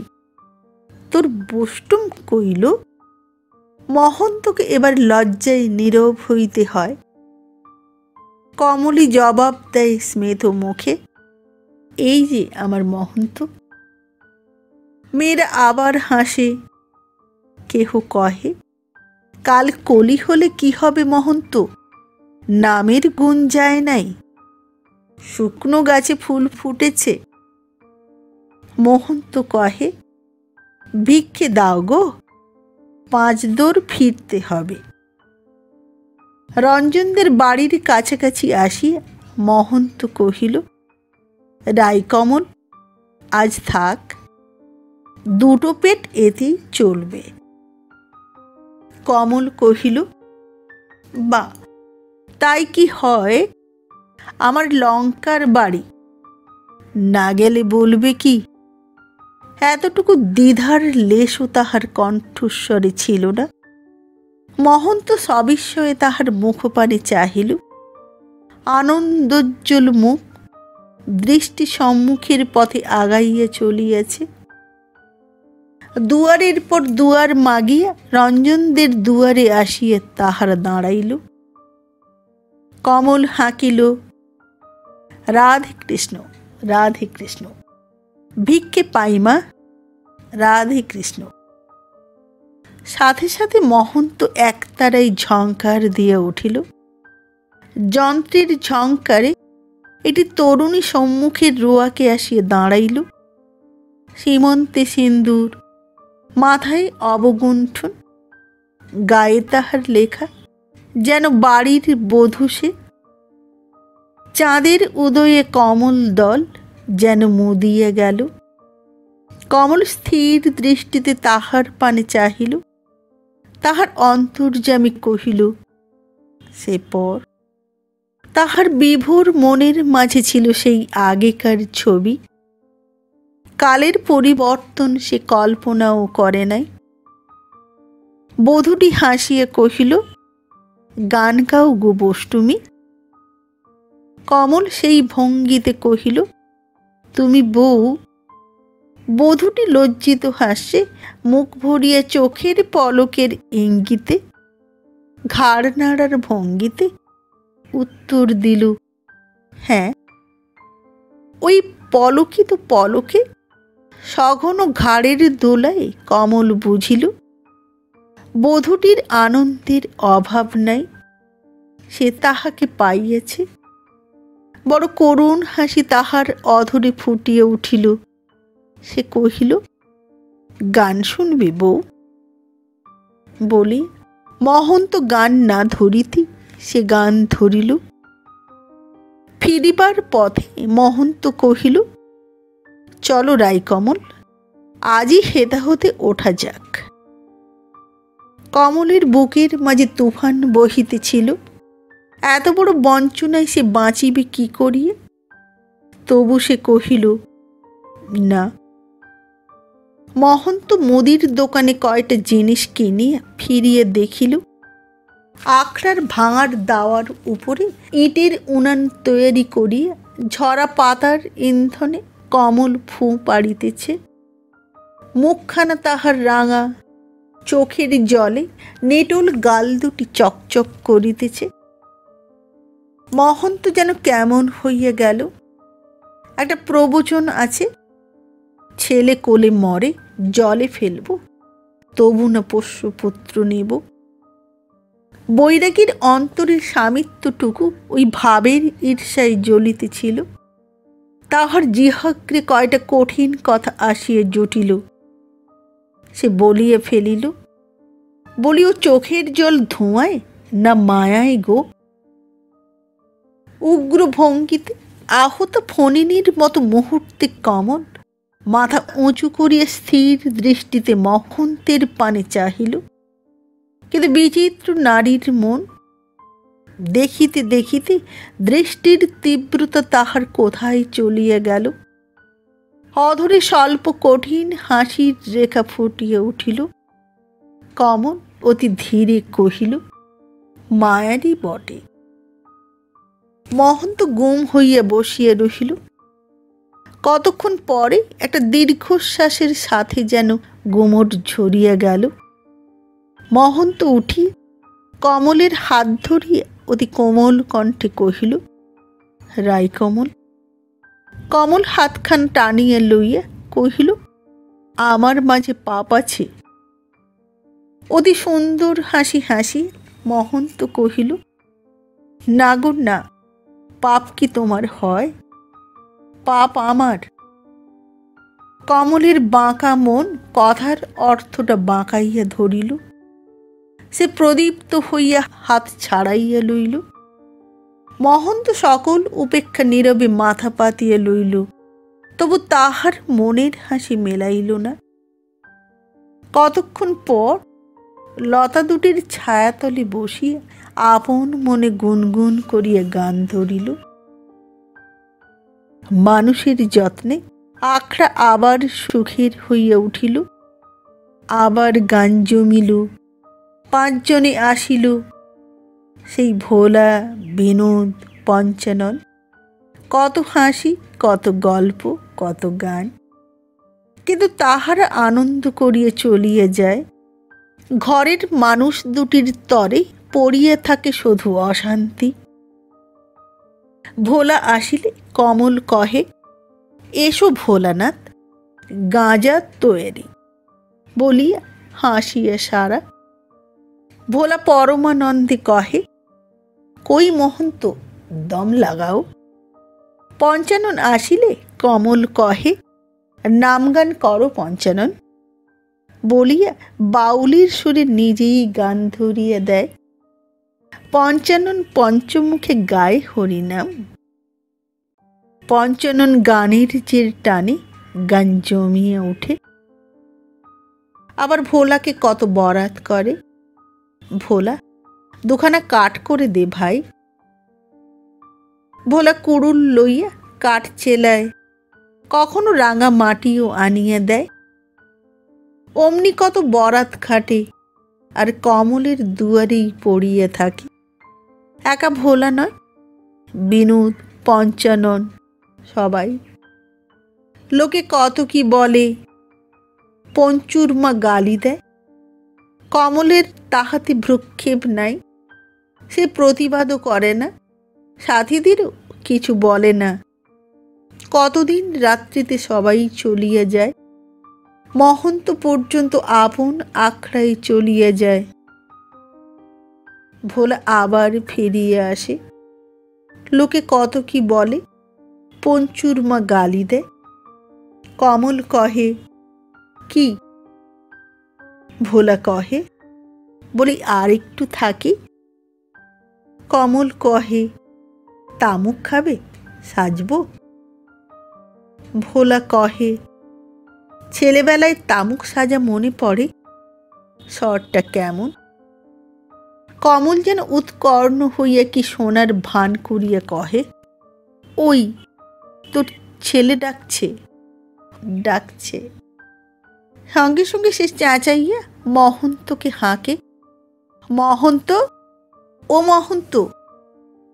তোর বষ্টুম কইল? মহন্তকে এবার লজ্জায় নীরব হইতে হয়। কমলি জবাব দেয় স্মিত মুখে, এই যে আমার মহন্ত। মেয়েরা আবার হাসে। কেহ কহে, কাল কলি হলে কি হবে মহন্ত, নামের গুণ যায় নাই, শুকনো গাছে ফুল ফুটেছে। মহন্ত কহে, ভিক্ষে দাও গো, 5 দোর ফিরতে হবে। রঞ্জনদের বাড়ির কাছাকাছি আসিয়া মহন্ত কহিল, রায়কমল, আজ থাক, দুটো পেট এতেই চলবে। কমল কহিল, বা, তাই কি হয়? আমার লঙ্কার বাড়ি, না গেলে বলবে কি? এতটুকু দ্বিধার লেশও তাহার কণ্ঠস্বরে ছিল না। মহন্ত সবিস্ময়ে তাহার মুখপানে চাহিল। আনন্দোজ্জ্বল মুখ, দৃষ্টি সম্মুখের পথে আগাইয়া চলিয়াছে। দুয়ারের পর দুয়ার মাগিয়া রঞ্জনদের দুয়ারে আসিয়া তাহারা দাঁড়াইল। কমল হাঁকিল, রাধে কৃষ্ণ, রাধে কৃষ্ণ, ভিক্ষে পাইমা, রাধে কৃষ্ণ। সাথে সাথে মহন্ত একতারাই ঝঙ্কার দিয়া উঠিল। যন্ত্রের ঝঙ্কারে একটি তরুণী সম্মুখের রোয়াকে আসিয়া দাঁড়াইল। সীমন্তে সিন্দুর, মাথায় অবগুণ্ঠন, গায়ে তাহার লেখা, যেন বাড়ির বধূ সে। চাঁদের উদয়ে কমল দল যেন মুদিয়ে গেল। কমল স্থির দৃষ্টিতে তাহার পানে চাহিল। তাহার অন্তর্যামী কহিল, সে পর। তাহার বিভোর মনের মাঝে ছিল সেই আগেকার ছবি। কালের পরিবর্তন সে কল্পনাও করে নাই। বধূটি হাসিয়া কহিল, গান গাও গো বষ্টুমি। কমল সেই ভঙ্গিতে কহিল, তুমি বউ। বধূটি লজ্জিত হাসে, মুখ ভরিয়া চোখের পলকের ইঙ্গিতে, ঘাড় নাড়ার ভঙ্গিতে উত্তর দিল, হ্যাঁ। ওই পলকিত পলকে সঘন ঘাড়ের দোলায় কমল বুঝিল বধূটির আনন্দের অভাব নাই। সে তাহাকে পাইয়াছে। বড় করুণ হাসি তাহার অধরে ফুটিয়া উঠিল। সে কহিল, গান শুনবি বউ? বলি মহন্ত গান না ধরিতে সে গান ধরিল। ফিরিবার পথে মহন্ত কহিল, চলো রায়কমল, আজই হেতা হতে ওঠা যাক। কমলের বুকের মাঝে তুফান বহিতেছিল। এত বড় বঞ্চনায় সে বাঁচিবে কি করিয়ে? তবু সে কহিল, না। মহন্ত মুদির দোকানে কয়টা জিনিস কিনিয়া ফিরিয়ে দেখিল। আখড়ার ভাঙার দাওয়ার উপরে ইটের উনান তৈরি করিয়া ঝরা পাতার ইন্ধনে কমল ফু পাড়িতেছে। মুখখানা তাহার রাঙা, চোখের জলে নেটল গাল দুটি চকচক করিতেছে। মহন্ত যেন কেমন হইয়া গেল। একটা প্রবচন আছে, ছেলে কোলে মরে জলে ফেলব, তবু না পোষ্যপুত্র নেব। বৈরাগীর অন্তরের স্বামিত্বটুকু ওই ভাবের ঈর্ষায় জ্বলিতেছিল। তাহার জিহ্বাগ্রে কয়টা কঠিন কথা আসিয়া জুটিল। সে বলিয়া ফেলিল, বলি ও চোখের জল ধোঁয়ায় না মায়ায় গো? উগ্র ভঙ্গিতে আহত ফণিনীর মতো মুহূর্তে কমল মাথা উঁচু করিয়া স্থির দৃষ্টিতে মহন্তের পানে চাহিল। কিন্তু বিচিত্র নারীর মন। দেখিতে দেখিতে দৃষ্টির তীব্রতা তাহার কোথায় চলিয়া গেল। অধরে স্বল্প কঠিন হাসির রেখা ফুটিয়া উঠিল। কমল অতি ধীরে কহিল, মায়ারই বটে। মহন্ত গুম হইয়া বসিয়া রহিল। কতক্ষণ পরে একটা দীর্ঘশ্বাসের সাথে যেন গুমট ঝরিয়া গেল। মহন্ত উঠি কমলের হাত ধরিয়া অতি কোমল কণ্ঠে কহিল, রায়কমল। কমল হাতখান টানিয়া লইয়া কহিল, আমার মাঝে পাপ আছে। অতি সুন্দর হাসি হাসি মহন্ত কহিল, না গো না, পাপ কি তোমার হয়? পাপ আমার। কমলের বাঁকা মন কথার অর্থটা বাঁকাইয়া ধরিল। সে প্রদীপ্ত হইয়া হাত ছাড়াইয়া লইল। মহন্ত সকল উপেক্ষা নীরবে মাথা পাতিয়া লইল। তবু তাহার মনের হাসি মেলাইল না। কতক্ষণ পর লতা দুটির ছায়াতলে বসিয়া আপন মনে গুনগুন করিয়া গান ধরিল। মানুষের যত্নে আখড়া আবার সুখের হইয়া উঠিল। আবার গান জমিল, পাঁচজনে আসিল। সেই ভোলা, বিনোদ, পঞ্চানন। কত হাসি, কত গল্প, কত গান। কিন্তু তাহারা আনন্দ করিয়া চলিয়া যায়। ঘরের মানুষ দুটির তরে পড়িয়া থাকে শুধু অশান্তি। ভোলা আসিলে কমল কহে, এসো ভোলানাথ, গাঁজা তৈরি বলিয়া হাসিয়া সারা। ভোলা পরমানন্দে কহে, কই মহন্ত, দম লাগাও। পঞ্চানন আসিলে কমল কহে, নামগান করো পঞ্চানন বলিয়া বাউলির সুরে নিজেই গান ধরিয়া দেয়। পঞ্চানন পঞ্চমুখে গায়ে হরিনাম। পঞ্চানন গানের যে টানে গান জমিয়ে ওঠে। আবার ভোলাকে কত বরাত করে, ভোলা দুখানা কাঠ করে দে ভাই। ভোলা কুড়ুল লইয়া কাঠ চেলায়, কখনো রাঙা মাটিও আনিয়া দেয়। অমনি কত বরাত খাটে, আর কমলের দুয়ারেই পড়িয়া থাকে। একা ভোলা নয়, বিনোদ, পঞ্চানন, সবাই। লোকে কত কি বলে, পঞ্চুর মা গালি দেয়। কমলের তাহাতে ভ্রুক্ষেপ নাই, সে প্রতিবাদও করে না, সাথীদেরও কিছু বলে না। কতদিন রাত্রিতে সবাই চলিয়া যায়, মহন্ত পর্যন্ত আপন আখড়ায় চলিয়া যায়। ভোলা আবার ফিরিয়া আসে, লোকে কত কি বলে, পঞ্চুর মা গালি দেয়। কমল কহে, কি? ভোলা কহে, বলি আর একটু থাকি। কমল কহে, তামুক খাবে, সাজব? ভোলা কহে, ছেলেবেলায় তামুক সাজা মনে পড়ে, স্বরটা কেমন। কমল যেন উৎকর্ণ হইয়া কি সোনার ভান করিয়া কহে, ওই তোর ছেলে ডাকছে, ডাকছে। সঙ্গে সঙ্গে সে চেঁচাইয়া মহন্তকে হাঁকে, মহন্ত, ও মহন্ত,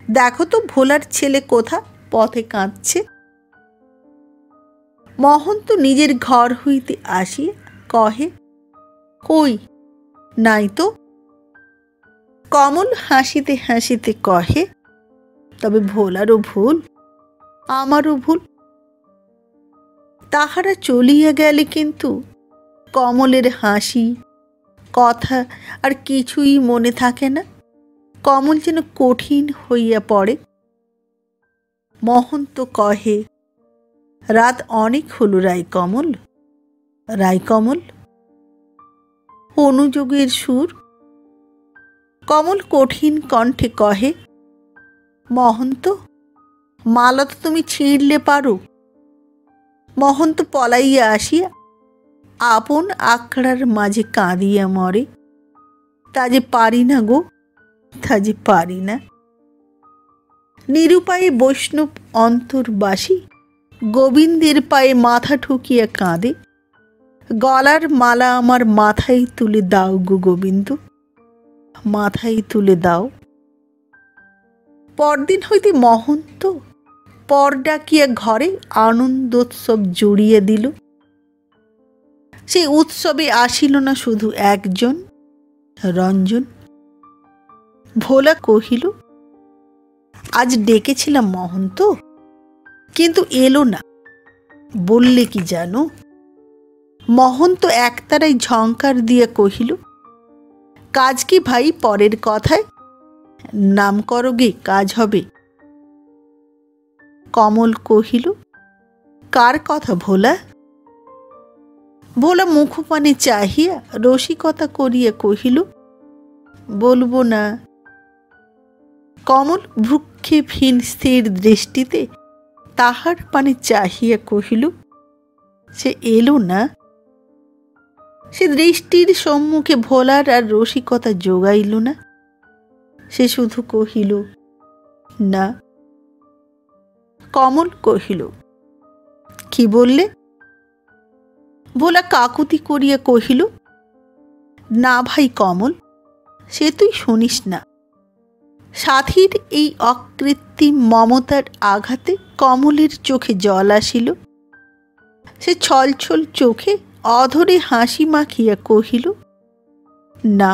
দেখো তো ভোলার ছেলে কোথা, পথে কাঁদছে। মহন্ত নিজের ঘর হইতে আসিয়া কহে, কই, নাই তো। কমল হাসিতে হাসিতে কহে, তবে ভোলারও ভুল, আমারও ভুল। তাহারা চলিয়া গেলে কিন্তু কমলের হাসি, কথা আর কিছুই মনে থাকে না। কমল যেন কঠিন হইয়া পড়ে। মহন্ত কহে, রাত অনেক হল রায়কমল, রায়কমল। অনুযোগের সুর। কমল কঠিন কণ্ঠে কহে, মহন্ত, মালা তো তুমি ছিঁড়লে পারো। মহন্ত পলাইয়া আসিয়া আপন আখড়ার মাঝে কাঁদিয়া মরে, তা যে পারি না গো, তা যে পারি না। নিরুপায়ে বৈষ্ণব অন্তর্বাসী গোবিন্দের পায়ে মাথা ঠুকিয়া কাঁদে, গলার মালা আমার মাথায় তুলে দাও গো গোবিন্দ, মাথায় তুলে দাও। পরদিন হইতে মহন্ত পর ডাকিয়া ঘরে আনন্দোৎসব জড়িয়ে দিল। সেই উৎসবে আসিল না শুধু একজন, রঞ্জন। ভোলা কহিল, আজ ডেকেছিলাম মহন্ত, কিন্তু এলো না। বললে কি জানো? মহন্ত একতারাই ঝঙ্কার দিয়া কহিল, কাজ কি ভাই পরের কথায়, নাম করো গে, কাজ হবে। কমল কহিল, কার কথা ভোলা? ভোলা মুখপানে চাহিয়া রসিকতা করিয়া কহিল, বলবো না। কমল ভ্রুক্ষেপহীন স্থির দৃষ্টিতে তাহার পানে চাহিয়া কহিল, সে এলো না। সে দৃষ্টির সম্মুখে ভোলার আর রসিকতা জোগাইল না। সে শুধু কহিল, না। কমল কহিল, কি বললে? ভোলা কাকুতি করিয়া কহিল, না ভাই কমল, সে তুই শুনিস না। সাথীর এই অকৃত্রিম মমতার আঘাতে কমলের চোখে জল আসিল। সে ছলছল চোখে অধরে হাসি মাখিয়া কহিল, না,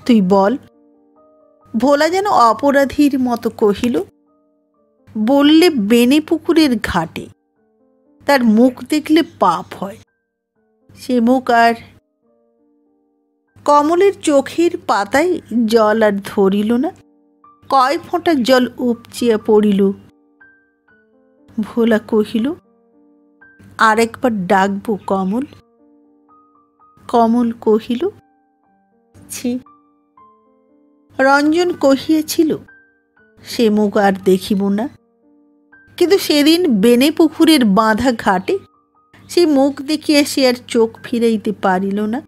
তুই বল। ভোলা যেন অপরাধীর মতো কহিল, বললে বেনে পুকুরের ঘাটে, তার মুখ দেখলে পাপ হয়, সে মুখ আর। কমলের চোখের পাতায় জল আর ধরিল না, কয় ফোঁটা জল উপচিয়া পড়িল। ভোলা কহিল, আরেকবার ডাকবো কমল? কমল কহিল, ছি। রঞ্জন কহিয়াছিল, সে মুখ আর দেখিব না, কিন্তু সেদিন বেনে পুকুরের বাঁধা ঘাটে সে মুখ দেখিয়া সে আর চোখ ফিরাইতে পারিল না।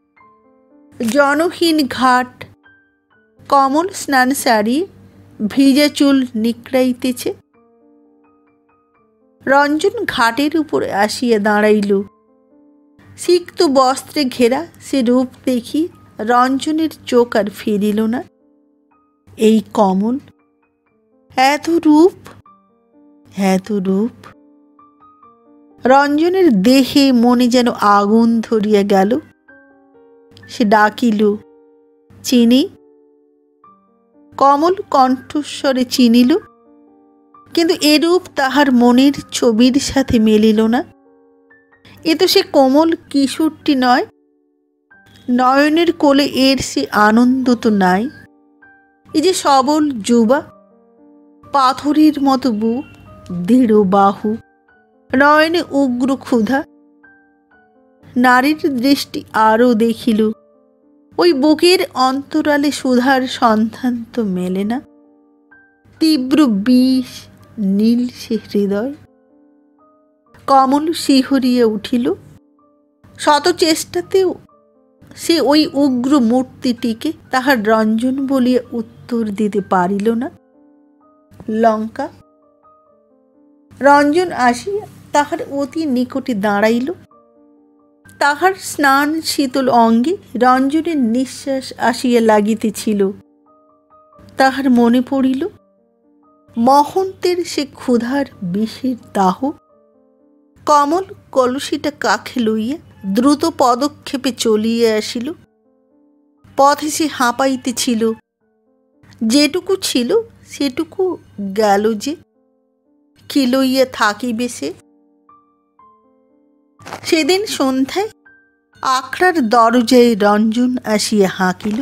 জনহীন ঘাট, কমল স্নান সারিয়ে ভিজা চুল নিকড়াইতেছে। রঞ্জন ঘাটের উপরে আসিয়া দাঁড়াইল। সিক্ত বস্ত্রে ঘেরা সে রূপ দেখি রঞ্জনের চোখ আর ফিরিল না। এই কমল, এত রূপ, এত রূপ! রঞ্জনের দেহে মনে যেন আগুন ধরিয়া গেল। সে ডাকিল, চিনি। কমল কণ্ঠস্বরে চিনিল, কিন্তু এরূপ তাহার মনের ছবির সাথে মেলিল না। এ তো সে কোমল কিশোরটি নয়। নয়নের কোলে এর সে আনন্দ তো নাই। এই যে সবল যুবা, পাথরের মতো বুক, দৃঢ় বাহু, নয়নে উগ্র ক্ষুধা। নারীর দৃষ্টি আরও দেখিল, ওই বুকের অন্তরালে সুধার সন্ধান তো মেলে না। তীব্র বিষ নীল সে হৃদয়। কমল শিহরিয়া উঠিল। শত চেষ্টাতেও সে ওই উগ্র মূর্তিটিকে তাহার রঞ্জন বলিয়া উত্তর দিতে পারিল না। লঙ্কা। রঞ্জন আসিয়া তাহার অতি নিকটে দাঁড়াইল। তাহার স্নান শীতল অঙ্গে রঞ্জনের নিঃশ্বাস আসিয়া লাগিতেছিল। তাহার মনে পড়িল মহন্তের সে ক্ষুধার বিষের দাহ। কমল কলসিটা কাখে লইয়া দ্রুত পদক্ষেপে চলিয়া আসিল। পথে সে হাঁপাইতেছিল। যেটুকু ছিল সেটুকু গেল যে, কি লইয়া থাকিবে সে? সেদিন সন্ধ্যায় আখড়ার দরজায় রঞ্জন আসিয়া হাঁকিল,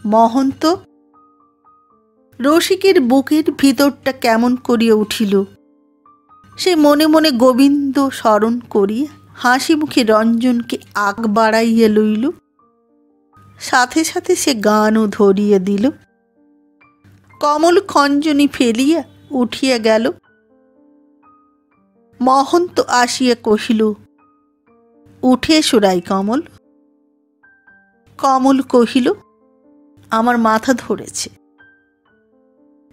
মহন্ত! রসিকের বুকের ভিতরটা কেমন করিয়া উঠিল। সে মনে মনে গোবিন্দ স্মরণ করিয়া হাসি মুখে রঞ্জনকে আগ বাড়াইয়া লইল। সাথে সাথে সে গানও ধরিয়া দিল। কমল খঞ্জনি ফেলিয়া উঠিয়া গেল। মহন্ত আসিয়া কহিল, উঠে এসো রাই কমল। কমল কহিল, আমার মাথা ধরেছে।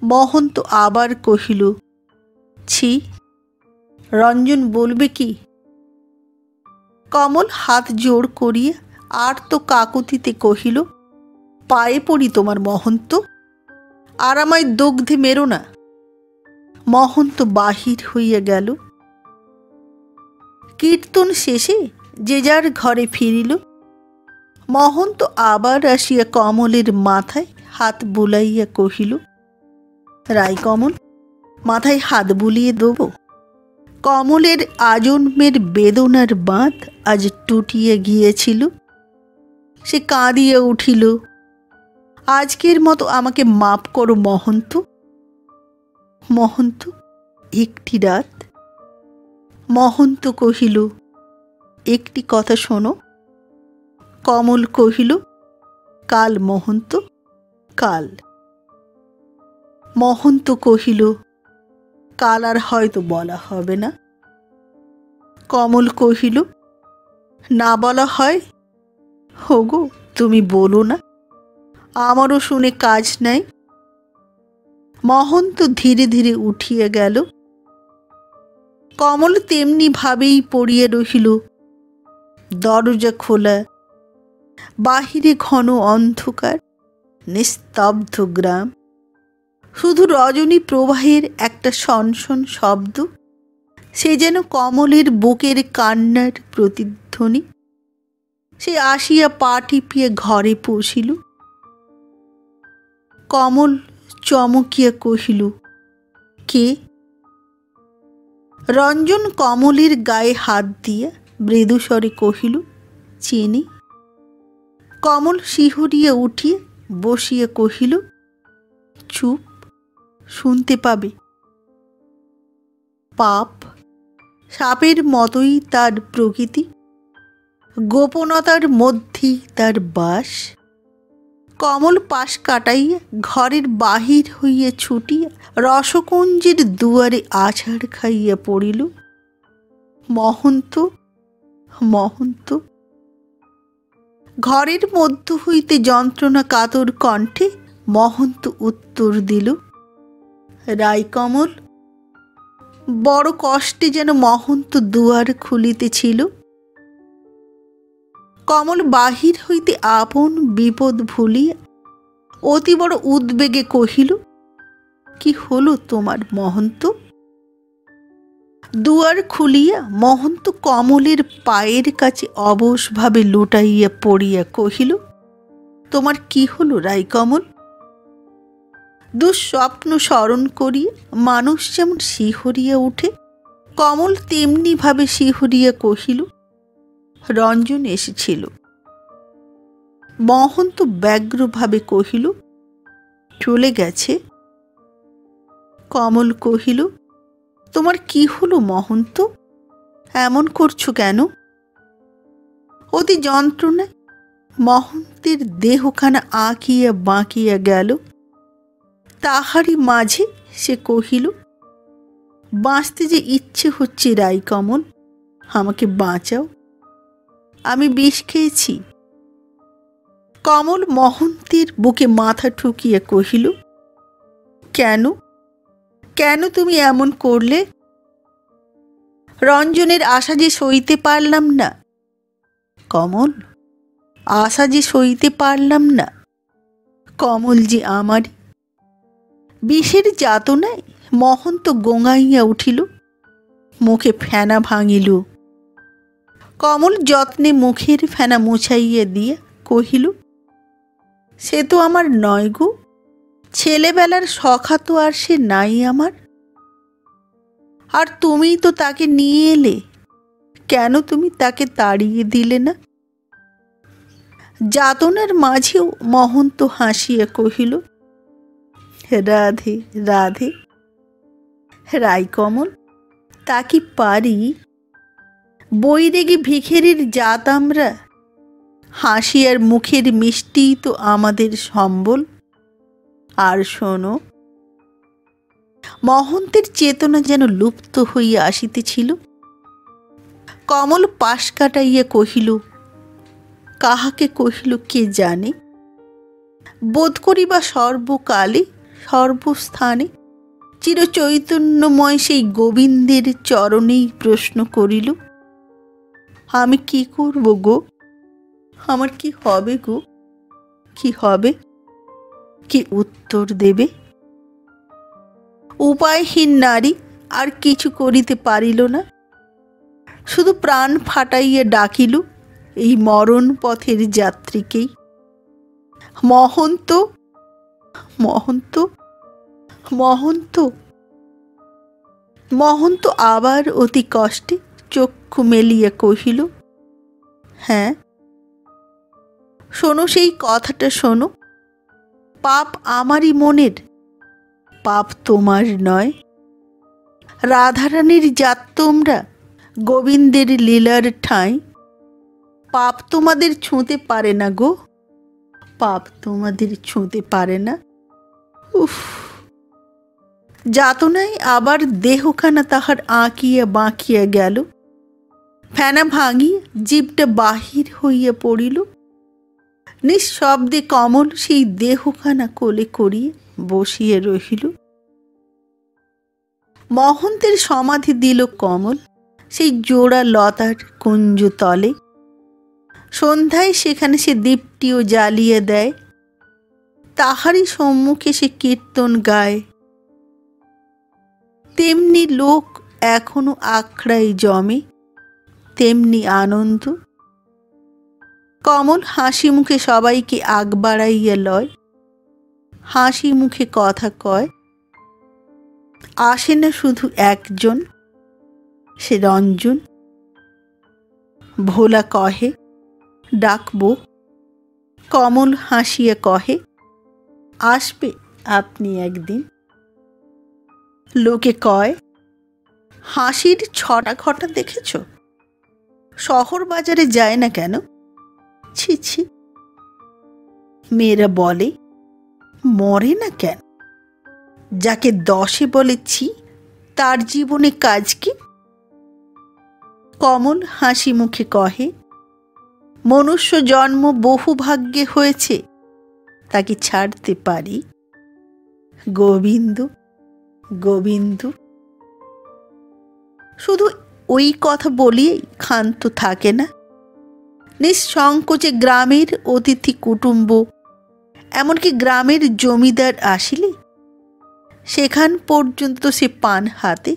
মহন্ত আবার কহিল, ছি, রঞ্জন বলবে কি? কমল হাত জোড় করিয়া আর তো কাকুতিতে কহিল, পায়ে পড়ি তোমার মহন্ত, আর আমায় দগ্ধে মেরো না। মহন্ত বাহির হইয়া গেল। কীর্তন শেষে যে যার ঘরে ফিরিল। মহন্ত আবার আসিয়া কমলের মাথায় হাত বুলাইয়া কহিল, রাই কমল, মাথায় হাত বুলিয়ে দেব। কমলের আজন্মের বেদনার বাঁধ আজ টুটিয়া গিয়েছিল। সে কাঁদিয়া উঠিল, আজকের মতো আমাকে মাপ করো মহন্ত। মহন্ত, একটি রাত। মহন্ত কহিল, একটি কথা শোনো। কমল কহিল, কাল মহন্ত, কাল। মহন্ত কহিল, কাল আর হয়তো বলা হবে না। কমল কহিল, না বলা হয়? হোগো, তুমি বলো না, আমারও শুনে কাজ নাই। মহন্ত ধীরে ধীরে উঠিয়া গেল। কমল তেমনি ভাবেই পড়িয়া রহিল। দরজা খোলা, বাহিরে ঘন অন্ধকার, নিস্তব্ধ গ্রাম। শুধু রজনী প্রবাহের একটা সনসন শব্দ, সে যেন কমলের বুকের কান্নার প্রতিধ্বনি। সে আসিয়া পা টিপিয়া ঘরে পৌঁছিল। কমল চমকিয়া কহিল, কে? রঞ্জন কমলের গায়ে হাত দিয়া মৃদুস্বরে কহিল, চিনি। কমল শিহরিয়া উঠিয়া বসিয়া কহিল, চুপ, শুনতে পাবে। পাপ, সাপের মতোই তার প্রকৃতি, গোপনতার মধ্যেই তার বাস। কমল পাশ কাটাইয়া ঘরের বাহির হইয়া ছুটিয়া রসকুঞ্জের দুয়ারে আছাড় খাইয়া পড়িল, মহন্ত, মহন্ত। ঘরের মধ্য হইতে যন্ত্রণা কাতর কণ্ঠে মহন্ত উত্তর দিল, রায়কমল। বড় কষ্টে যেন মহন্ত দুয়ার খুলিতেছিল। কমল বাহির হইতে আপন বিপদ ভুলিয়া অতি বড় উদ্বেগে কহিল, কি হলো তোমার মহন্ত? দুয়ার খুলিয়া মহন্ত কমলের পায়ের কাছে অবশভাবে লুটাইয়া পড়িয়া কহিল, তোমার কি হলো রায়কমল? দুঃস্বপ্ন স্মরণ করিয়া মানুষ যেমন শিহরিয়া উঠে, কমল তেমনি ভাবে শিহরিয়া কহিল, রঞ্জন এসেছিল। মহন্ত ব্যগ্রভাবে কহিল, চলে গেছে? কমল কহিল, তোমার কি হলো মহন্ত? এমন করছো কেন? অতি যন্ত্রণায় মহন্তের দেহখানা আঁকিয়া বাঁকিয়া গেল। তাহারই মাঝে সে কহিল, বাঁচতে যে ইচ্ছে হচ্ছে রায়কমল, আমাকে বাঁচাও, আমি বিষ খেয়েছি। কমল মহন্তের বুকে মাথা ঠুকিয়া কহিল, কেন, কেন তুমি এমন করলে? রঞ্জনের আশা যে সইতে পারলাম না কমল, আশা যে সইতে পারলাম না। কমল যে আমার। বিষের যাতনায় মহন্ত গোঙাইয়া উঠিল, মুখে ফেনা ভাঙিল। কমল যত্নে মুখের ফেনা মুছাইয়া দিয়া কহিল, সে তো আমার নয় গো, ছেলেবেলার সখা তো আর সে নাই আমার। আর তুমিই তো তাকে নিয়ে এলে, কেন তুমি তাকে তাড়িয়ে দিলে না? যাতনার মাঝেও মহন্ত হাসিয়া কহিল, রাধে রাধে। রায়কমল, তা কি পারি? বৈরাগী ভিখেরির জাত আমরা, হাসি আর মুখের মিষ্টিই তো আমাদের সম্বল। আর শোনো। মহন্তের চেতনা যেন লুপ্ত হইয়া আসিতেছিল। কমল পাশ কাটাইয়া কহিল, কাহাকে কহিল কে জানে? বোধ করিবা সর্বকালে সর্বস্থানে চিরচৈতন্যময় সেই গোবিন্দের চরণেই প্রশ্ন করিল, আমি কি করব গো? আমার কি হবে গো? কি হবে? কি উত্তর দেবে? উপায়হীন নারী আর কিছু করিতে পারিল না, শুধু প্রাণ ফাটাইয়া ডাকিল এই মরণ পথের যাত্রীকেই, মহন্ত, মহন্ত, মহন্ত। মহন্ত আবার অতি কষ্টে চক্ষু মেলিয়া কহিল, হ্যাঁ, শোনো, সেই কথাটা শোনো। পাপ আমারই মনের, পাপ তোমার নয়। রাধারানীর জাত তোমরা, গোবিন্দের লীলার ঠাঁই। পাপ তোমাদের ছুঁতে পারে না গো, পাপ তোমাদের ছুঁতে পারে না। উফ! যাতনায় আবার দেহখানা তাহার আঁকিয়া বাঁকিয়া গেল। ফেনা ভাঙিয়া জিভটা বাহির হইয়া পড়িল। নিঃশব্দে কমল সেই দেহখানা কোলে করিয়া বসিয়া রহিল। মহন্তের সমাধি দিল কমল সেই জোড়া লতার কুঞ্জ তলে। সন্ধ্যায় সেখানে সে দীপটিও জ্বালিয়ে দেয়। তাহারই সম্মুখে সে কীর্তন গায়। তেমনি লোক এখনো আখড়ায় জমে, তেমনি আনন্দ। কমল হাসি মুখে সবাইকে আগ বাড়াইয়া লয়, হাসি মুখে কথা কয়। আসে না শুধু একজন, সে রঞ্জন। ভোলা কহে, ডাকবো। কমল হাসিয়া কহে, আসবে আপনি একদিন। লোকে কয়, হাসির ছটা ঘটা দেখেছ? শহর বাজারে যায় না কেন? ছি ছি। মেয়েরা বলে, মরে না কেন? যাকে 10 বলেছি তার জীবনে কাজ কি? কমল হাসি মুখে কহে, মনুষ্য জন্ম বহু ভাগ্যে হয়েছে, তাকে ছাড়তে পারি? গোবিন্দ গোবিন্দ। শুধু ওই কথা বলিয়েই ক্ষান্ত থাকে না। নিঃসংকোচে গ্রামের অতিথি কুটুম্ব, এমনকি গ্রামের জমিদার আসিলে সেখান পর্যন্ত সে পান হাতে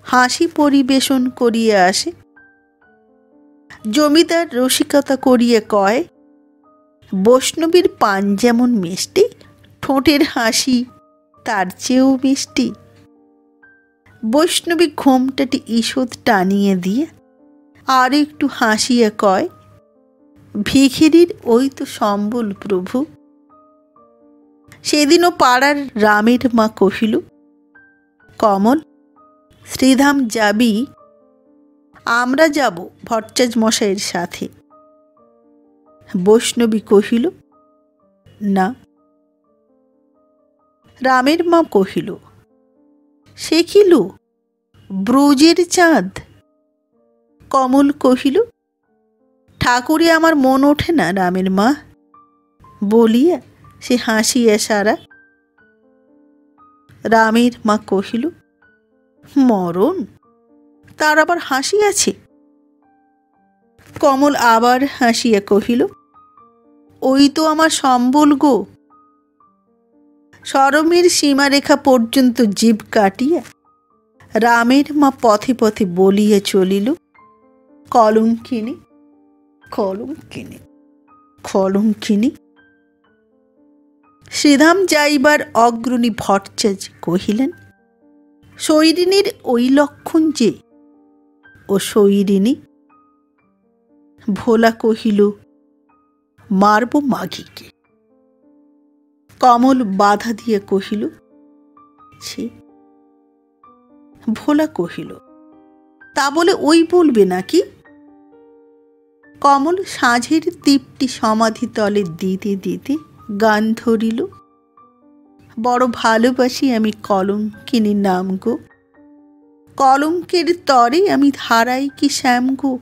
হাসি পরিবেশন করিয়া আসে। জমিদার রসিকতা করিয়া কয়, বৈষ্ণবীর পান যেমন মিষ্টি, ঠোঁটের হাসি তার চেয়েও মিষ্টি। বৈষ্ণবী ঘোমটাটি ঈষৎ টানিয়ে দিয়ে আর একটু হাসিয়া কয়, ভিখিরির ওই তো সম্বল প্রভু। সেদিনও পাড়ার রামের মা কহিল, কমল, শ্রীধাম যাবি? আমরা যাব ভট্টাচ মশাইয়ের সাথে। বৈষ্ণবী কহিল, না। রামের মা কহিল, সে কিল, ব্রজের চাঁদ? কমল কহিল, ঠাকুরে আমার মন ওঠে না রামের মা, বলিয়া সে হাসিয়া সারা। রামের মা কহিল, মরণ, তার আবার হাসি আছে? কমল আবার হাসিয়া কহিল, ওই তো আমার সম্বল গো। শরমের সীমারেখা পর্যন্ত জিভ কাটিয়া রামের মা পথে পথে বলিয়া চলিল, কলঙ্কিনী কলঙ্কিনী কলঙ্কিনী। শ্রীধাম যাইবার অগ্রণী ভট্টাচ কহিলেন, শৈরিনীর ওই লক্ষণ যে, ও শৈরিনী। ভোলা কহিল, মারব মাঘিকে। কমল বাধা দিয়ে কহিল, ছি। ভোলা কহিল, তা বলে ওই বলবে নাকি? কমল সাঁঝের দীপটি সমাধি তলে দিতে দিতে গান ধরিল, বড় ভালোবাসি আমি কলঙ্কিনী নাম গো। কলঙ্কের তরে আমি ধারাই কি শ্যাম গো।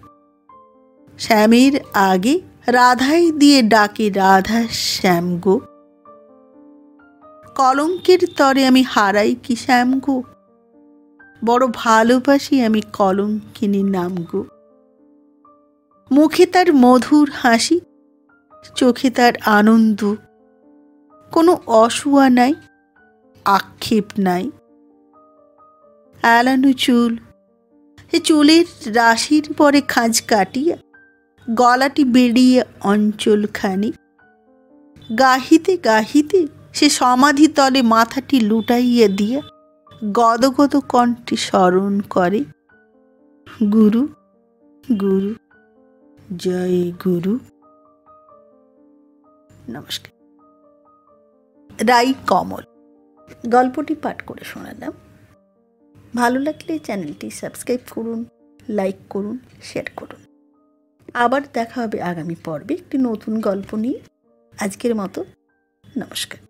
শ্যামের আগে রাধাই দিয়ে ডাকে রাধা শ্যাম গো। কলঙ্কের তরে আমি হারাই কি শ্যাম গো। বড় ভালোবাসি আমি কলঙ্কিনী নাম গো। মুখে তার মধুর হাসি, চোখে তার আনন্দ, কোনো অসুয়া নাই, আক্ষেপ নাই। এলানো চুল, সে চুলের রাশির পরে খাঁজ কাটিয়া গলাটি বেরিয়ে অঞ্চলখানি। গাহিতে গাহিতে সে সমাধি তলে মাথাটি লুটাইয়া দিয়া গদগদ কণ্ঠে স্মরণ করে, গুরু গুরু জয় গুরু। নমস্কার। রাই কমল গল্পটি পাঠ করে শোনালাম। ভালো লাগলে চ্যানেলটি সাবস্ক্রাইব করুন, লাইক করুন, শেয়ার করুন। আবার দেখা হবে আগামী পর্বে একটি নতুন গল্প নিয়ে। আজকের মতো নমস্কার।